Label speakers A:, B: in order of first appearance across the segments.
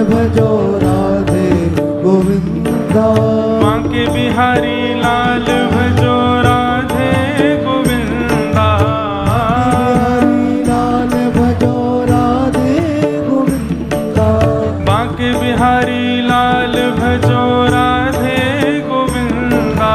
A: भजो राधे गोविंदा।
B: बांके बिहारी लाल भजो राधे गोविंदा।
A: बांके बिहारी लाल भजो राधे गोविंदा।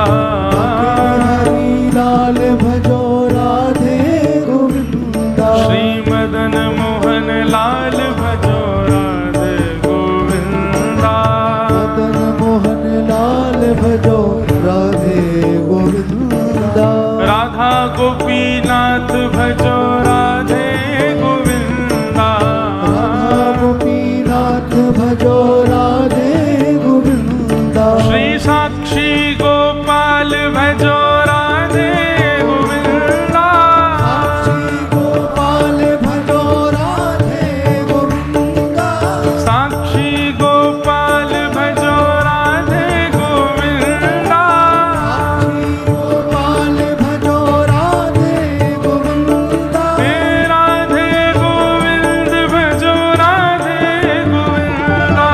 B: बांके बिहारी लाल भजो राधे गोविंदा।
A: श्री मदन मोहन लाल भजो राधे गोविंदा।
B: मदन मोहन लाल भजो राधे गोविंदा।
A: राधा गोपीनाथ भजो राधे गोविंदा।
B: राधा गोपीनाथ भजो राधे गोविंदा।
A: श्री साक्षी गोपाल भजो राधे गोविंदा।
B: साक्षी गोपाल भजो राधे गोविंदा।
A: साक्षी गोपाल भजो राधे गोविंदा।
B: साक्षी गोपाल भजो राधे गोविंदा।
A: हे राधे गोविंद भजो राधे गोविंदा।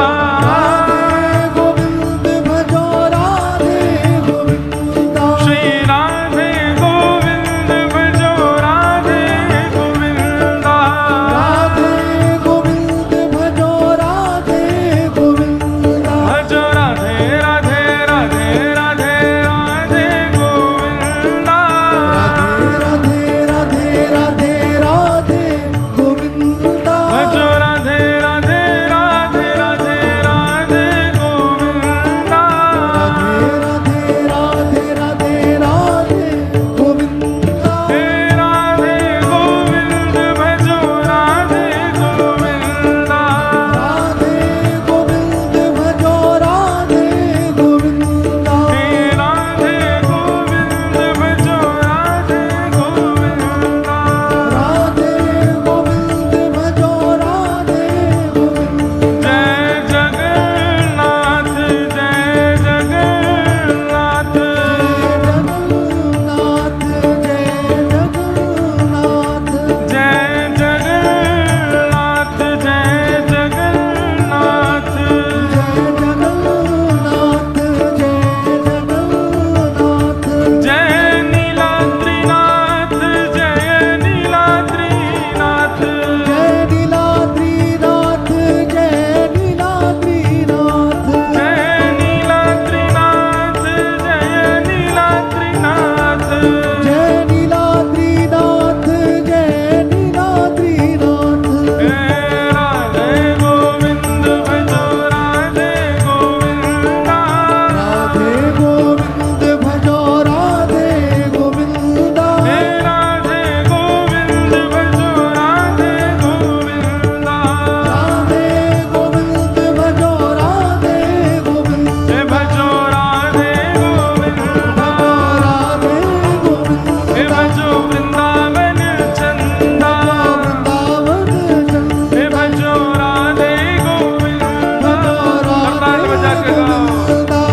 B: राधे गोविंद भजो राधे गोविंदा।
A: श्री राधे गोविंद भजो राधे गोविंदा।
B: राधे गोविंद भजो राधे गोविंदा।
A: भजो राधे राधे राधे राधे राधे गोविंदा।
B: राधे राधे राधे राधे गोविंदा।
A: भजो राधे राधे राधे राधे राधे गोविंदा।
B: राधे राधे राधे राधे गोविंदा।
A: हे राधे गोविंद भजो राधे गोविंदा।
B: राधे गोविंद भजो राधे गोविंदा।
A: हे राधे गोविंद भजो राधे गोविंदा।
B: राधे गोविंद भजो राधे गोविंदा।
A: जय जगन्नाथ जय जगन्नाथ।
B: जय जगन्नाथ जय जगन्नाथ।
A: जय जगन्नाथ जय जगन्नाथ।
B: जय जगन्नाथ
A: जय नीलाद्रीनाथ जय नीलाद्रीनाथ।
B: जय नीलाद्रीनाथ जय नीलाद्रीनाथ।
A: जय नीलाद्रीनाथ जय नीलाद्रीनाथ।
B: जय नीलाद्रीनाथ जय नीलाद्रीनाथ।
A: हे राधे गोविंद भजो राधे गोविंदा।
B: राधे गोविंद भजो राधे गोविंदा।
A: हे राधे गोविंद भजो राधे गोविंदा।
B: राधे गोविंद भजो राधे गोविंदा।
A: हे भजो राधे गोविंदा।
B: राधे गोविंद
A: हे भजो वृंदावन चंदा।
B: वृंदावन चंद।
A: हे भजो राधे गोविंदा। करताल बजा के गाओ।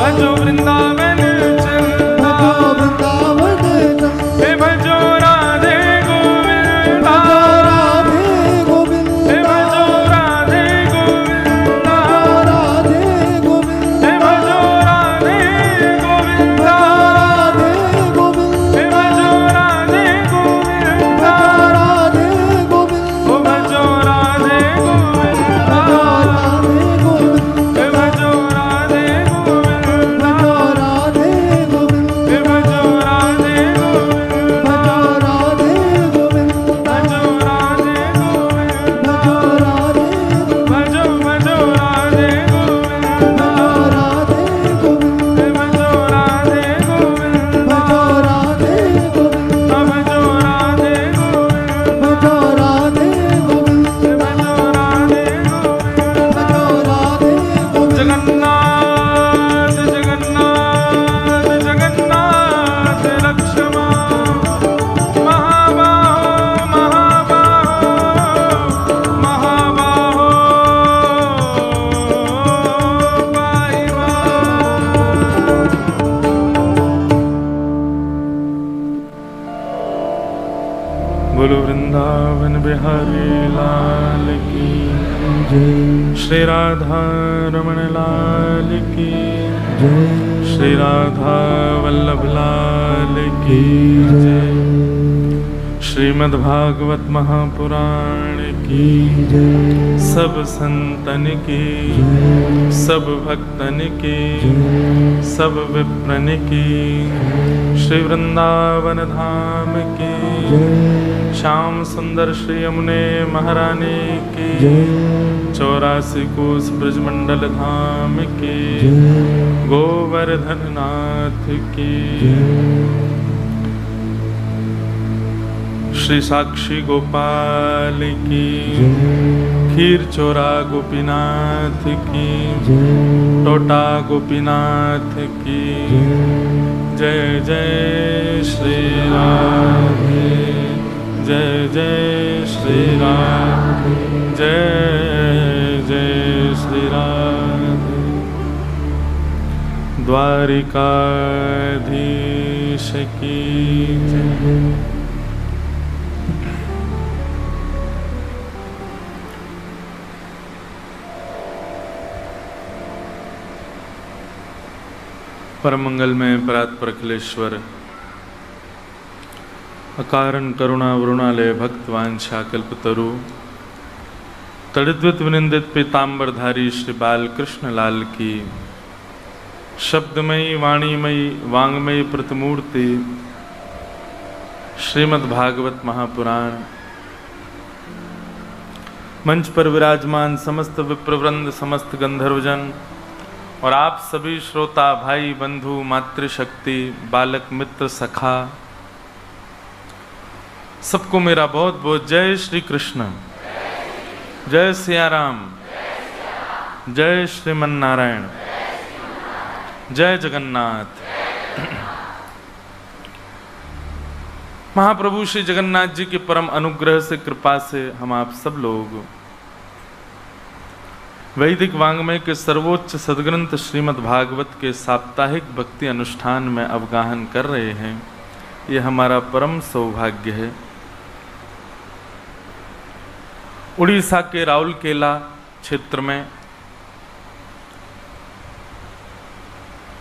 A: भजो वृंदावन चंदा।
B: वृंदावन चंद।
A: हे भजो राधे गोविंदा।
B: राधे गोविंद
A: हे भजो राधे गोविंदा।
B: राधे गोविंद
A: हे भजो राधे गोविंदा।
B: राधे गोविंद
A: हे भजो राधे गोविंदा।
B: राधे गोविंद
A: ओ भजो राधे गोविंदा।
B: राधे गोविंद
A: हे भजो राधे गोविंदा।
B: राधे गोविंद
A: हे भजो राधे गोविंदा।
B: राधे गोविंद
A: भजो राधे गोविंदा।
B: राधे
A: भजो भजो राधे गोविंदा।
B: राधे गोविंद
A: हे भजो राधे गोविंदा।
B: राधे गोविंद
A: भजो राधे गोविंदा।
B: राधे गोविंद
A: हे भजो राधे गोविंदा।
B: राधे गोविंद
A: जगन्नाथ जगन्नाथ जगन्नाथ लक्ष्मा महाबाहो महाबाहो महाबाहो पाहिवा। बोलो वृंदावन बिहारी लाल की।
B: जय
A: श्री राधा रमण लाल की
B: जय
A: श्री राधा वल्लभ लाल की जय श्रीमद्भागवत महापुराण की
B: जय
A: सब संतन की
B: जय
A: सब भक्तन की
B: जय
A: सब विप्रन की श्री वृंदावन धाम की
B: जय
A: श्याम सुंदर श्री यमुने महारानी की
B: जय
A: 84 कोस ब्रजमंडल धाम की
B: जय
A: गोवर्धन नाथ की श्री साक्षी गोपाल की खीर चोरा गोपीनाथ की टोटा गोपीनाथ की जय जय श्री राधे जय जय श्री राधे जय जय श्री राधे द्वारिकाधीश की जय। परम मंगल में परात्पर अखिलेश्वर अकारण करुणा वरुणालय भक्तवांछा कल्पतरु तड़िद्वित विनिंदित पीताम्बरधारी श्री बाल कृष्ण लाल की शब्दमयी वाणीमयी वांगमयी प्रतिमूर्ति श्रीमद्भागवत महापुराण मंच पर विराजमान समस्त विप्रवृंद समस्त गंधर्वजन और आप सभी श्रोता भाई बंधु मातृशक्ति बालक मित्र सखा सबको मेरा बहुत बहुत जय श्री कृष्ण जय सिया राम जय श्रीमन नारायण जय जगन्नाथ। महाप्रभु श्री जगन्नाथ जी के परम अनुग्रह से कृपा से हम आप सब लोग वैदिक वांग्मय के सर्वोच्च सदग्रंथ श्रीमद् भागवत के साप्ताहिक भक्ति अनुष्ठान में अवगाहन कर रहे हैं। ये हमारा परम सौभाग्य है। उड़ीसा के राउरकेला क्षेत्र में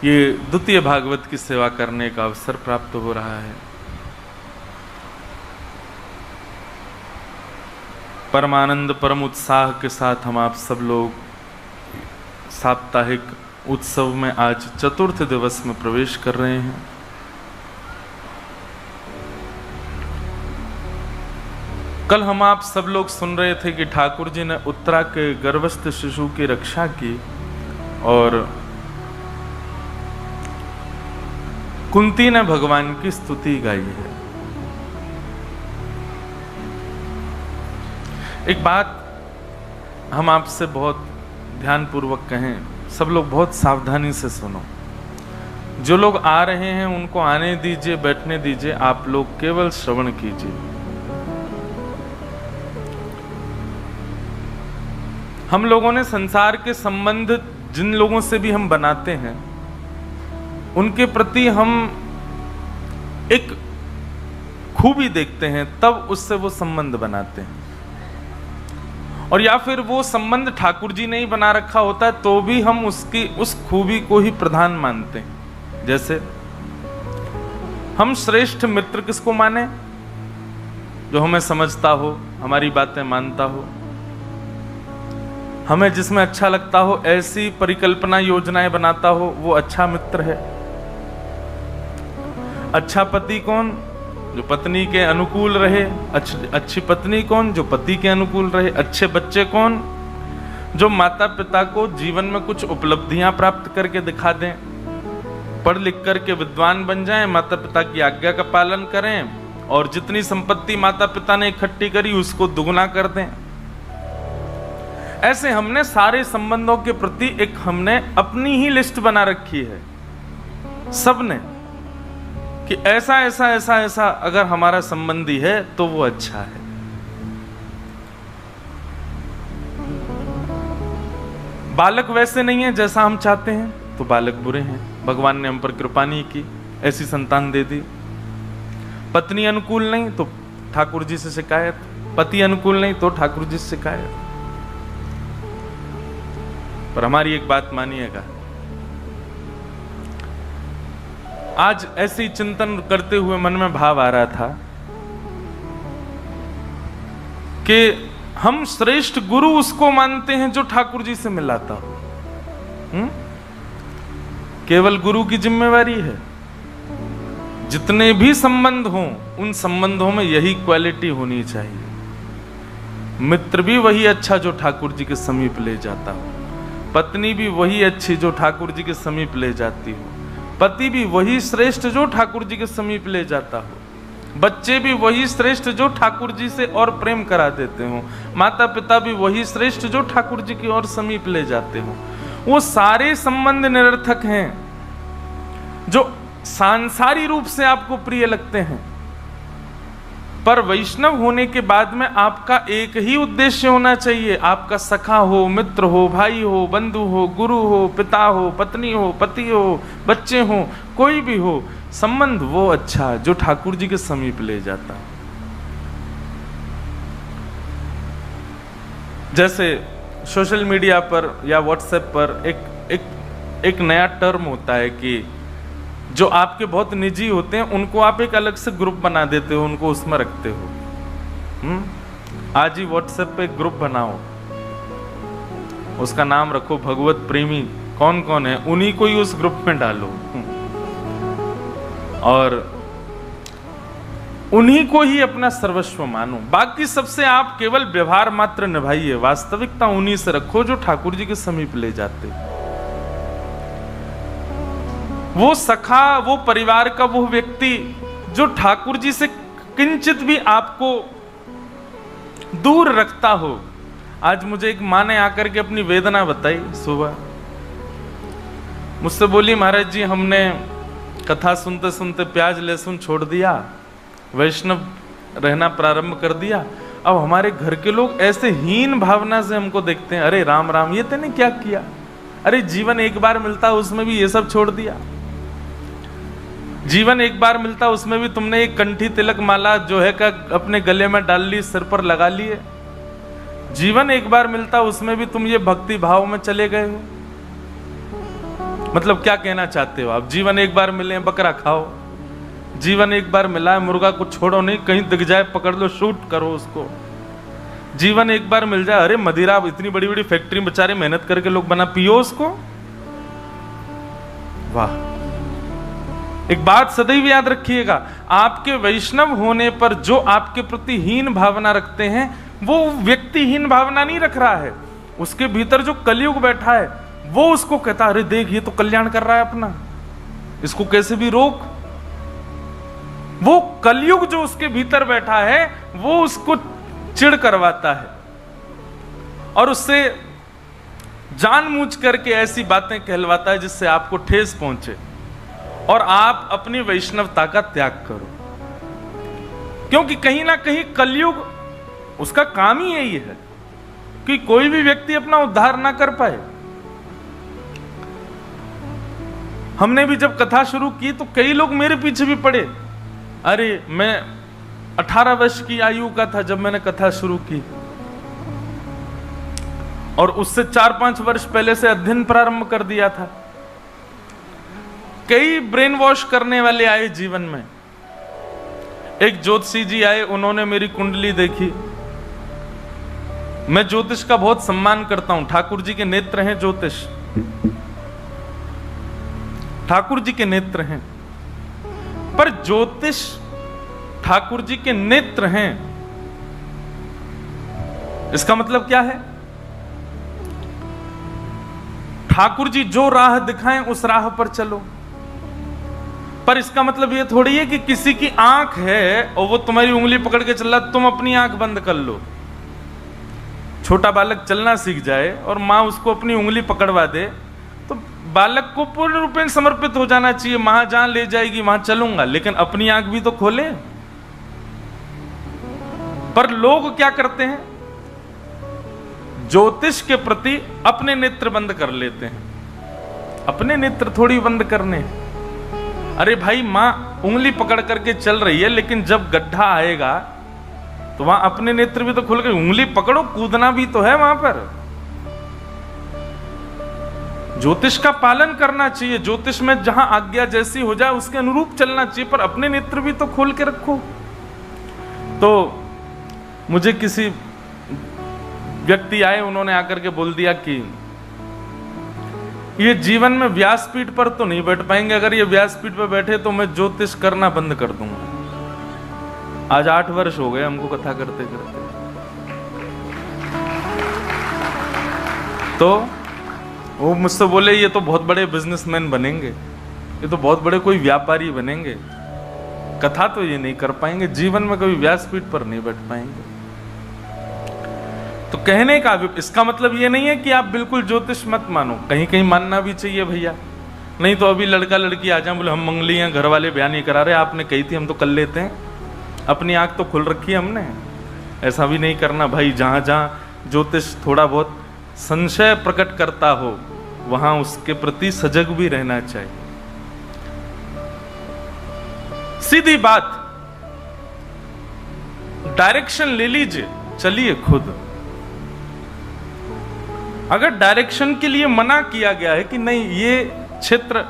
A: ये द्वितीय भागवत की सेवा करने का अवसर प्राप्त हो रहा है। परमानंद परम उत्साह के साथ हम आप सब लोग साप्ताहिक उत्सव में आज चतुर्थ दिवस में प्रवेश कर रहे हैं। कल हम आप सब लोग सुन रहे थे कि ठाकुर जी ने उत्तरा के गर्भस्थ शिशु की रक्षा की और कुंती ने भगवान की स्तुति गाई है। एक बात हम आपसे बहुत ध्यानपूर्वक कहें, सब लोग बहुत सावधानी से सुनो। जो लोग आ रहे हैं उनको आने दीजिए, बैठने दीजिए, आप लोग केवल श्रवण कीजिए। हम लोगों ने संसार के संबंध जिन लोगों से भी हम बनाते हैं उनके प्रति हम एक खूबी देखते हैं, तब उससे वो संबंध बनाते हैं। और या फिर वो संबंध ठाकुर जी ने ही बना रखा होता है तो भी हम उसकी उस खूबी को ही प्रधान मानते हैं। जैसे हम श्रेष्ठ मित्र किसको माने? जो हमें समझता हो, हमारी बातें मानता हो, हमें जिसमें अच्छा लगता हो, ऐसी परिकल्पना योजनाएं बनाता हो, वो अच्छा मित्र है। अच्छा पति कौन? जो पत्नी के अनुकूल रहे। अच्छी पत्नी कौन? जो पति के अनुकूल रहे। अच्छे बच्चे कौन? जो माता पिता को जीवन में कुछ उपलब्धियां प्राप्त करके दिखा दें, पढ़ लिख करके विद्वान बन जाएं, माता पिता की आज्ञा का पालन करें और जितनी संपत्ति माता पिता ने इकट्ठी करी उसको दुगुना कर दें। ऐसे हमने सारे संबंधों के प्रति एक हमने अपनी ही लिस्ट बना रखी है सबने, कि ऐसा ऐसा ऐसा ऐसा अगर हमारा संबंधी है तो वो अच्छा है। बालक वैसे नहीं है जैसा हम चाहते हैं तो बालक बुरे हैं। भगवान ने हम पर कृपा नहीं की, ऐसी संतान दे दी। पत्नी अनुकूल नहीं तो ठाकुर जी से शिकायत, पति अनुकूल नहीं तो ठाकुर जी से शिकायत। पर हमारी एक बात मानिएगा, आज ऐसे ही चिंतन करते हुए मन में भाव आ रहा था कि हम श्रेष्ठ गुरु उसको मानते हैं जो ठाकुर जी से मिलाता हो। केवल गुरु की जिम्मेवारी है, जितने भी संबंध हों उन संबंधों में यही क्वालिटी होनी चाहिए। मित्र भी वही अच्छा जो ठाकुर जी के समीप ले जाता हो, पत्नी भी वही अच्छी जो ठाकुर जी के समीप ले जाती हो, पति भी वही श्रेष्ठ जो ठाकुर जी के समीप ले जाता हो, बच्चे भी वही श्रेष्ठ जो ठाकुर जी से और प्रेम करा देते हो, माता पिता भी वही श्रेष्ठ जो ठाकुर जी की और समीप ले जाते हो। वो सारे संबंध निरर्थक हैं जो सांसारी रूप से आपको प्रिय लगते हैं, पर वैष्णव होने के बाद में आपका एक ही उद्देश्य होना चाहिए। आपका सखा हो, मित्र हो, भाई हो, बंधु हो, गुरु हो, पिता हो, पत्नी हो, पति हो, बच्चे हो, कोई भी हो, संबंध वो अच्छा जो ठाकुर जी के समीप ले जाता। जैसे सोशल मीडिया पर या व्हाट्सएप पर एक नया टर्म होता है कि जो आपके बहुत निजी होते हैं उनको आप एक अलग से ग्रुप बना देते हो, उनको उसमें रखते हो। आज ही व्हाट्सएप पे एक ग्रुप बनाओ, उसका नाम रखो भगवत प्रेमी। कौन कौन है उन्हीं को ही उस ग्रुप में डालो और उन्हीं को ही अपना सर्वस्व मानो। बाकी सबसे आप केवल व्यवहार मात्र निभाइए, वास्तविकता उन्हीं से रखो जो ठाकुर जी के समीप ले जाते। वो सखा, वो परिवार का वो व्यक्ति जो ठाकुर जी से किंचित भी आपको दूर रखता हो। आज मुझे एक माँ ने आकर के अपनी वेदना बताई सुबह, मुझसे बोली महाराज जी हमने कथा सुनते सुनते प्याज लहसुन छोड़ दिया, वैष्णव रहना प्रारंभ कर दिया, अब हमारे घर के लोग ऐसे हीन भावना से हमको देखते हैं। अरे राम राम, ये तूने क्या किया? अरे जीवन एक बार मिलता उसमें भी ये सब छोड़ दिया। जीवन एक बार मिलता उसमें भी तुमने एक कंठी तिलक माला जो है का अपने गले में डाल ली, सिर पर लगा लिए। जीवन एक बार मिलता उसमें भी तुम ये भक्ति भाव में चले गए हो। मतलब क्या कहना चाहते हो आप? जीवन एक बार मिले बकरा खाओ, जीवन एक बार मिला है मुर्गा को छोड़ो नहीं, कहीं दिख जाए पकड़ लो, शूट करो उसको। जीवन एक बार मिल जाए, अरे मदिरा इतनी बड़ी बड़ी फैक्ट्री में बेचारे मेहनत करके लोग बना, पियो उसको। वाह, एक बात सदैव याद रखिएगा, आपके वैष्णव होने पर जो आपके प्रति हीन भावना रखते हैं वो व्यक्ति हीन भावना नहीं रख रहा है, उसके भीतर जो कलयुग बैठा है वो उसको कहता अरे देख ये तो कल्याण कर रहा है अपना, इसको कैसे भी रोक। वो कलयुग जो उसके भीतर बैठा है वो उसको चिढ़ करवाता है और उससे जानबूझ करके ऐसी बातें कहलवाता है जिससे आपको ठेस पहुंचे और आप अपनी वैष्णवता का त्याग करो। क्योंकि कहीं ना कहीं कलयुग उसका काम ही यही है कि कोई भी व्यक्ति अपना उद्धार ना कर पाए। हमने भी जब कथा शुरू की तो कई लोग मेरे पीछे भी पड़े। अरे मैं 18 वर्ष की आयु का था जब मैंने कथा शुरू की और उससे 4-5 वर्ष पहले से अध्ययन प्रारंभ कर दिया था। कई ब्रेन वॉश करने वाले आए जीवन में। एक ज्योतिषी जी आए, उन्होंने मेरी कुंडली देखी। मैं ज्योतिष का बहुत सम्मान करता हूं, ठाकुर जी के नेत्र हैं ज्योतिष, ठाकुर जी के नेत्र हैं, पर ज्योतिष ठाकुर जी के नेत्र हैं इसका मतलब क्या है? ठाकुर जी जो राह दिखाएं उस राह पर चलो। पर इसका मतलब ये थोड़ी है कि किसी की आंख है और वो तुम्हारी उंगली पकड़ के चल रहा, तुम अपनी आंख बंद कर लो। छोटा बालक चलना सीख जाए और माँ उसको अपनी उंगली पकड़वा दे तो बालक को पूर्ण रूप में समर्पित हो जाना चाहिए, मां जहां ले जाएगी वहां चलूंगा, लेकिन अपनी आंख भी तो खोले। पर लोग क्या करते हैं? ज्योतिष के प्रति अपने नेत्र बंद कर लेते हैं। अपने नेत्र थोड़ी बंद करने। अरे भाई मां उंगली पकड़ करके चल रही है, लेकिन जब गड्ढा आएगा तो वहां अपने नेत्र भी तो खुल गए। उंगली पकड़ो, कूदना भी तो है वहां पर। ज्योतिष का पालन करना चाहिए, ज्योतिष में जहां आज्ञा जैसी हो जाए उसके अनुरूप चलना चाहिए, पर अपने नेत्र भी तो खोल के रखो। तो मुझे किसी व्यक्ति आए, उन्होंने आकर के बोल दिया कि ये जीवन में व्यासपीठ पर तो नहीं बैठ पाएंगे, अगर ये व्यासपीठ पर बैठे तो मैं ज्योतिष करना बंद कर दूंगा। आज 8 वर्ष हो गए हमको कथा करते करते। तो वो मुझसे बोले ये तो बहुत बड़े बिजनेसमैन बनेंगे, ये तो बहुत बड़े कोई व्यापारी बनेंगे, कथा तो ये नहीं कर पाएंगे, जीवन में कभी व्यासपीठ पर नहीं बैठ पाएंगे। तो कहने का इसका मतलब ये नहीं है कि आप बिल्कुल ज्योतिष मत मानो, कहीं कहीं मानना भी चाहिए भैया। नहीं तो अभी लड़का लड़की आ जाए बोले हम मंगली हैं, घर वाले बयान नहीं करा रहे, आपने कही थी हम तो कर लेते हैं, अपनी आंख तो खुल रखी है हमने। ऐसा भी नहीं करना भाई, जहां जहां ज्योतिष थोड़ा बहुत संशय प्रकट करता हो वहां उसके प्रति सजग भी रहना चाहिए। सीधी बात, डायरेक्शन ले लीजिए, चलिए खुद। अगर डायरेक्शन के लिए मना किया गया है कि नहीं ये क्षेत्र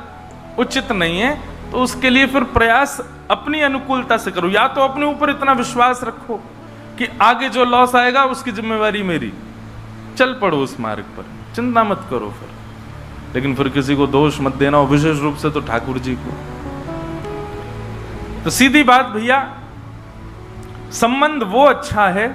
A: उचित नहीं है, तो उसके लिए फिर प्रयास अपनी अनुकूलता से करो, या तो अपने ऊपर इतना विश्वास रखो कि आगे जो लॉस आएगा उसकी जिम्मेवारी मेरी, चल पड़ो उस मार्ग पर, चिंता मत करो फिर। लेकिन फिर किसी को दोष मत देना, और विशेष रूप से तो ठाकुर जी को। तो सीधी बात भैया, संबंध वो अच्छा है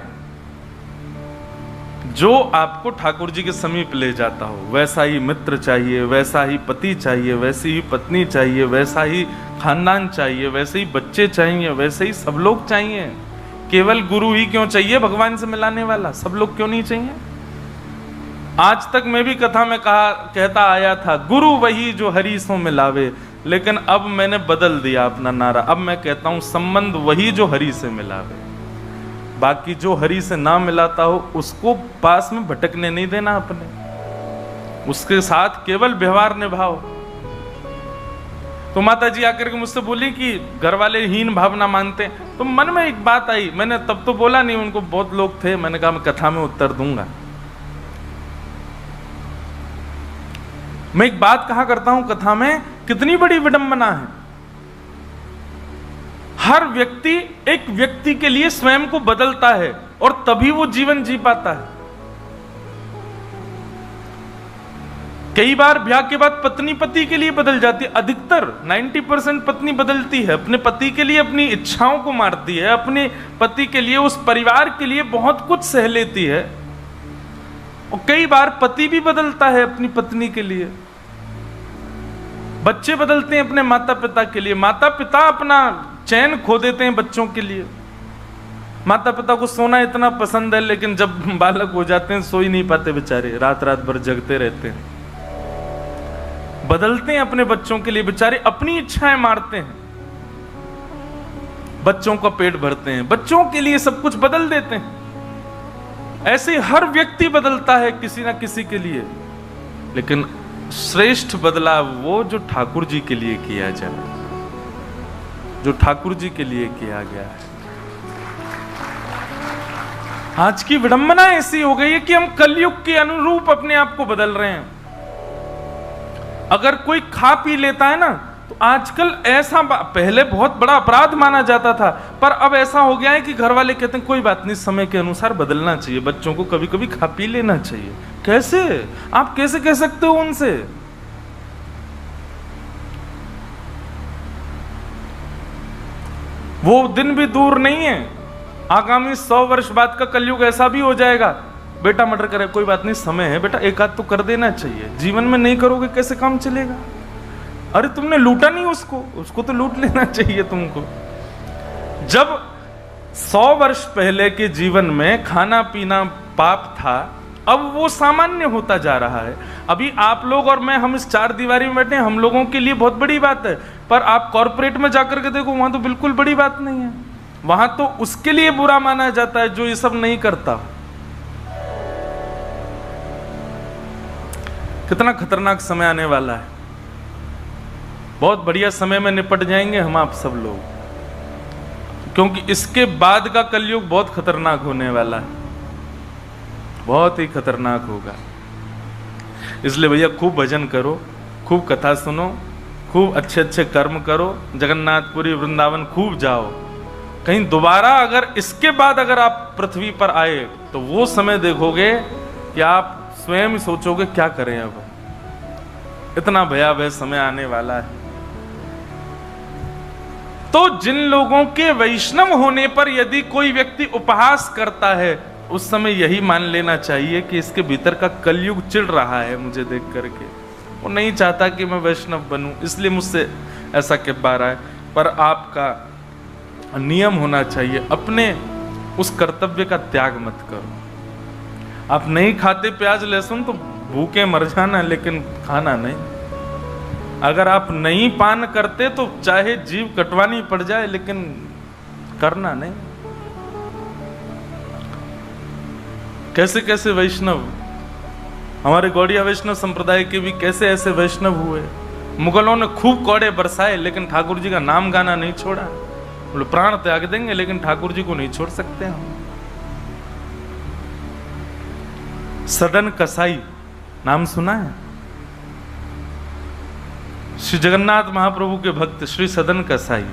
A: जो आपको ठाकुर जी के समीप ले जाता हो। वैसा ही मित्र चाहिए, वैसा ही पति चाहिए, वैसी ही पत्नी चाहिए, वैसा ही खानदान चाहिए, वैसे ही बच्चे चाहिए, वैसे ही सब लोग चाहिए। केवल गुरु ही क्यों चाहिए भगवान से मिलाने वाला, सब लोग क्यों नहीं चाहिए? आज तक मैं भी कथा में कहता आया था गुरु वही जो हरि सो मिलावे, लेकिन अब मैंने बदल दिया अपना नारा, अब मैं कहता हूं संबंध वही जो हरि से मिलावे। बाकी जो हरि से ना मिलाता हो उसको पास में भटकने नहीं देना अपने, उसके साथ केवल व्यवहार निभाओ। तो माता जी आकर के मुझसे बोली कि घर वाले हीन भावना मानते हैं, तो मन में एक बात आई, मैंने तब तो बोला नहीं, उनको बहुत लोग थे, मैंने कहा मैं कथा में उत्तर दूंगा। मैं एक बात कहा करता हूं कथा में, कितनी बड़ी विडंबना है। हर व्यक्ति एक व्यक्ति के लिए स्वयं को बदलता है और तभी वो जीवन जी पाता है। कई बार ब्याह के बाद पत्नी पति के लिए बदल जाती है, अधिकतर 90% पत्नी बदलती है, अपने पति के लिए अपनी इच्छाओं को मारती है, अपने पति के लिए उस परिवार के लिए बहुत कुछ सह लेती है। और कई बार पति भी बदलता है अपनी पत्नी के लिए, बच्चे बदलते हैं अपने माता पिता के लिए, माता पिता अपना चैन खो देते हैं बच्चों के लिए। माता पिता को सोना इतना पसंद है, लेकिन जब बालक हो जाते हैं सो ही नहीं पाते बेचारे, रात रात भर जगते रहते हैं। बदलते हैं अपने बच्चों के लिए, बेचारे अपनी इच्छाएं मारते हैं, बच्चों का पेट भरते हैं, बच्चों के लिए सब कुछ बदल देते हैं। ऐसे हर व्यक्ति बदलता है किसी ना किसी के लिए, लेकिन श्रेष्ठ बदलाव वो जो ठाकुर जी के लिए किया जाए, जो ठाकुर जी के लिए किया गया है। आज की विडंबना ऐसी हो गई है कि हम कलयुग के अनुरूप अपने आप को बदल रहे हैं। अगर कोई खा पी लेता है ना, तो आजकल ऐसा, पहले बहुत बड़ा अपराध माना जाता था, पर अब ऐसा हो गया है कि घर वाले कहते हैं कोई बात नहीं, समय के अनुसार बदलना चाहिए, बच्चों को कभी कभी खा पी लेना चाहिए। कैसे आप कैसे कह सकते हो उनसे? वो दिन भी दूर नहीं है, आगामी 100 वर्ष बाद का कलयुग ऐसा भी हो जाएगा, बेटा मर्डर करे कोई बात नहीं, समय है बेटा, एक आध तो कर देना चाहिए, जीवन में नहीं करोगे कैसे काम चलेगा? अरे तुमने लूटा नहीं उसको, उसको तो लूट लेना चाहिए तुमको। जब 100 वर्ष पहले के जीवन में खाना पीना पाप था, अब वो सामान्य होता जा रहा है। अभी आप लोग और मैं, हम इस 4 दीवारी में बैठे हैं, हम लोगों के लिए बहुत बड़ी बात है, पर आप कॉर्पोरेट में जाकर के देखो, वहां तो बिल्कुल बड़ी बात नहीं है। वहां तो उसके लिए बुरा माना जाता है जो ये सब नहीं करता। कितना खतरनाक समय आने वाला है। बहुत बढ़िया समय में निपट जाएंगे हम आप सब लोग, क्योंकि इसके बाद का कलयुग बहुत खतरनाक होने वाला है, बहुत ही खतरनाक होगा। इसलिए भैया खूब भजन करो, खूब कथा सुनो, खूब अच्छे अच्छे कर्म करो, जगन्नाथपुरी वृंदावन खूब जाओ। कहीं दोबारा अगर इसके बाद अगर आप पृथ्वी पर आए तो वो समय देखोगे कि आप स्वयं ही सोचोगे क्या करें अब, इतना भयावह समय आने वाला है। तो जिन लोगों के वैष्णव होने पर यदि कोई व्यक्ति उपहास करता है, उस समय यही मान लेना चाहिए कि इसके भीतर का कलयुग चिढ़ रहा है मुझे देख करके, वो नहीं चाहता कि मैं वैष्णव बनूं, इसलिए मुझसे ऐसा कह पा रहा है। पर आपका नियम होना चाहिए, अपने उस कर्तव्य का त्याग मत करो। आप नहीं खाते प्याज लहसुन तो भूखे मर जाना, लेकिन खाना नहीं। अगर आप नहीं पान करते तो चाहे जीव कटवानी पड़ जाए, लेकिन करना नहीं। कैसे कैसे वैष्णव, हमारे गौड़िया वैष्णव संप्रदाय के भी कैसे ऐसे वैष्णव हुए। मुगलों ने खूब कौड़े बरसाए, लेकिन ठाकुर जी का नाम गाना नहीं छोड़ा। बोले प्राण त्याग देंगे लेकिन ठाकुर जी को नहीं छोड़ सकते हम। सदन कसाई नाम सुना है? श्री जगन्नाथ महाप्रभु के भक्त श्री सदन कसाई।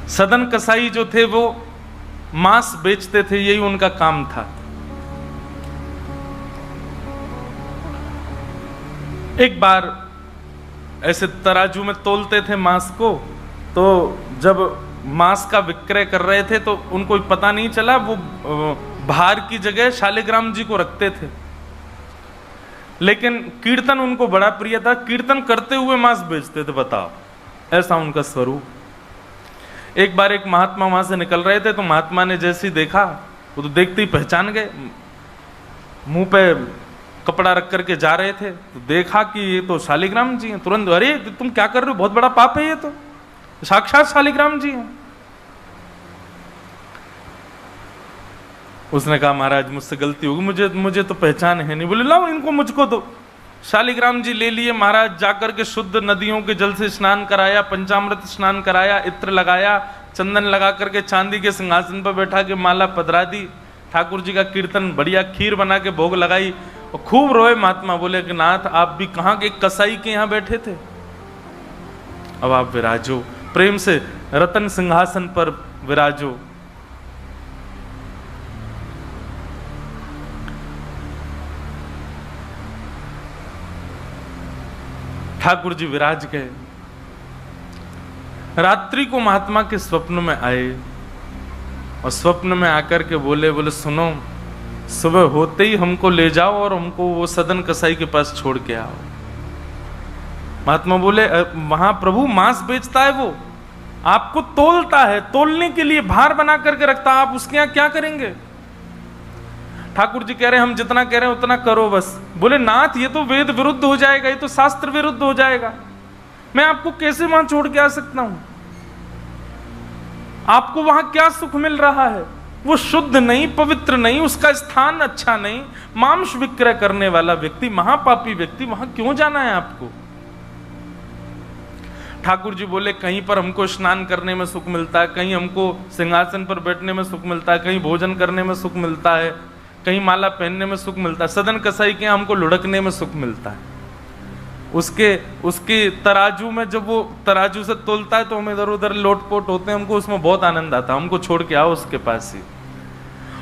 A: सदन कसाई जो थे वो मांस बेचते थे, यही उनका काम था। एक बार ऐसे तराजू में तोलते थे मांस को, तो जब मांस का विक्रय कर रहे थे तो उनको पता नहीं चला, वो भार की जगह शालिग्राम जी को रखते थे। लेकिन कीर्तन उनको बड़ा प्रिय था, कीर्तन करते हुए मांस बेचते थे। बताओ, ऐसा उनका स्वरूप। एक बार एक महात्मा वहां से निकल रहे थे, तो महात्मा ने जैसे ही देखा, वो तो देखते ही पहचान गए। मुंह पे कपड़ा रख करके जा रहे थे, तो देखा कि ये तो शालिग्राम जी हैं। तुरंत, अरे तुम क्या कर रहे हो, बहुत बड़ा पाप है, ये तो साक्षात शालिग्राम जी हैं। उसने कहा महाराज मुझसे गलती होगी, मुझे तो पहचान है नहीं। बोले लाओ इनको मुझको दो। शालिग्राम जी ले लिए महाराज, जाकर के शुद्ध नदियों के जल से स्नान कराया, पंचामृत स्नान कराया, इत्र लगाया, चंदन लगा करके चांदी के सिंहासन पर बैठा के माला पधरा दी। ठाकुर जी का कीर्तन, बढ़िया खीर बना के भोग लगाई और खूब रोए महात्मा। बोले कि नाथ आप भी कहाँ के कसाई के यहाँ बैठे थे, अब आप विराजो, प्रेम से रतन सिंहासन पर विराजो। ठाकुर जी विराज गए। रात्रि को महात्मा के स्वप्न में आए और स्वप्न में आकर के बोले सुनो, सुबह होते ही हमको ले जाओ और हमको वो सदन कसाई के पास छोड़ के आओ। महात्मा बोले वहां प्रभु मांस बेचता है, वो आपको तोलता है, तोलने के लिए भार बना करके रखता है, आप उसके यहां क्या करेंगे? ठाकुर जी कह रहे हैं हम जितना कह रहे हैं उतना करो बस। बोले नाथ ये तो वेद विरुद्ध हो जाएगा, ये तो शास्त्र विरुद्ध हो जाएगा, मैं आपको कैसे वहां छोड़ के आ सकता हूं? आपको वहां क्या सुख मिल रहा है? वो शुद्ध नहीं, पवित्र नहीं, उसका स्थान अच्छा नहीं, मांस विक्रय करने वाला व्यक्ति, महापापी व्यक्ति, वहां क्यों जाना है आपको? ठाकुर जी बोले कहीं पर हमको स्नान करने में सुख मिलता है, कहीं हमको सिंहासन पर बैठने में सुख मिलता है, कहीं भोजन करने में सुख मिलता है, कहीं माला पहनने में सुख मिलता है, सदन कसाई के हमको लुढ़कने में सुख मिलता है। उसके तराजू में जब वो तराजू से तोलता है तो हम इधर उधर लोटपोट होते हैं, हमको उसमें बहुत आनंद आता है, हमको छोड़ के आओ उसके पास ही।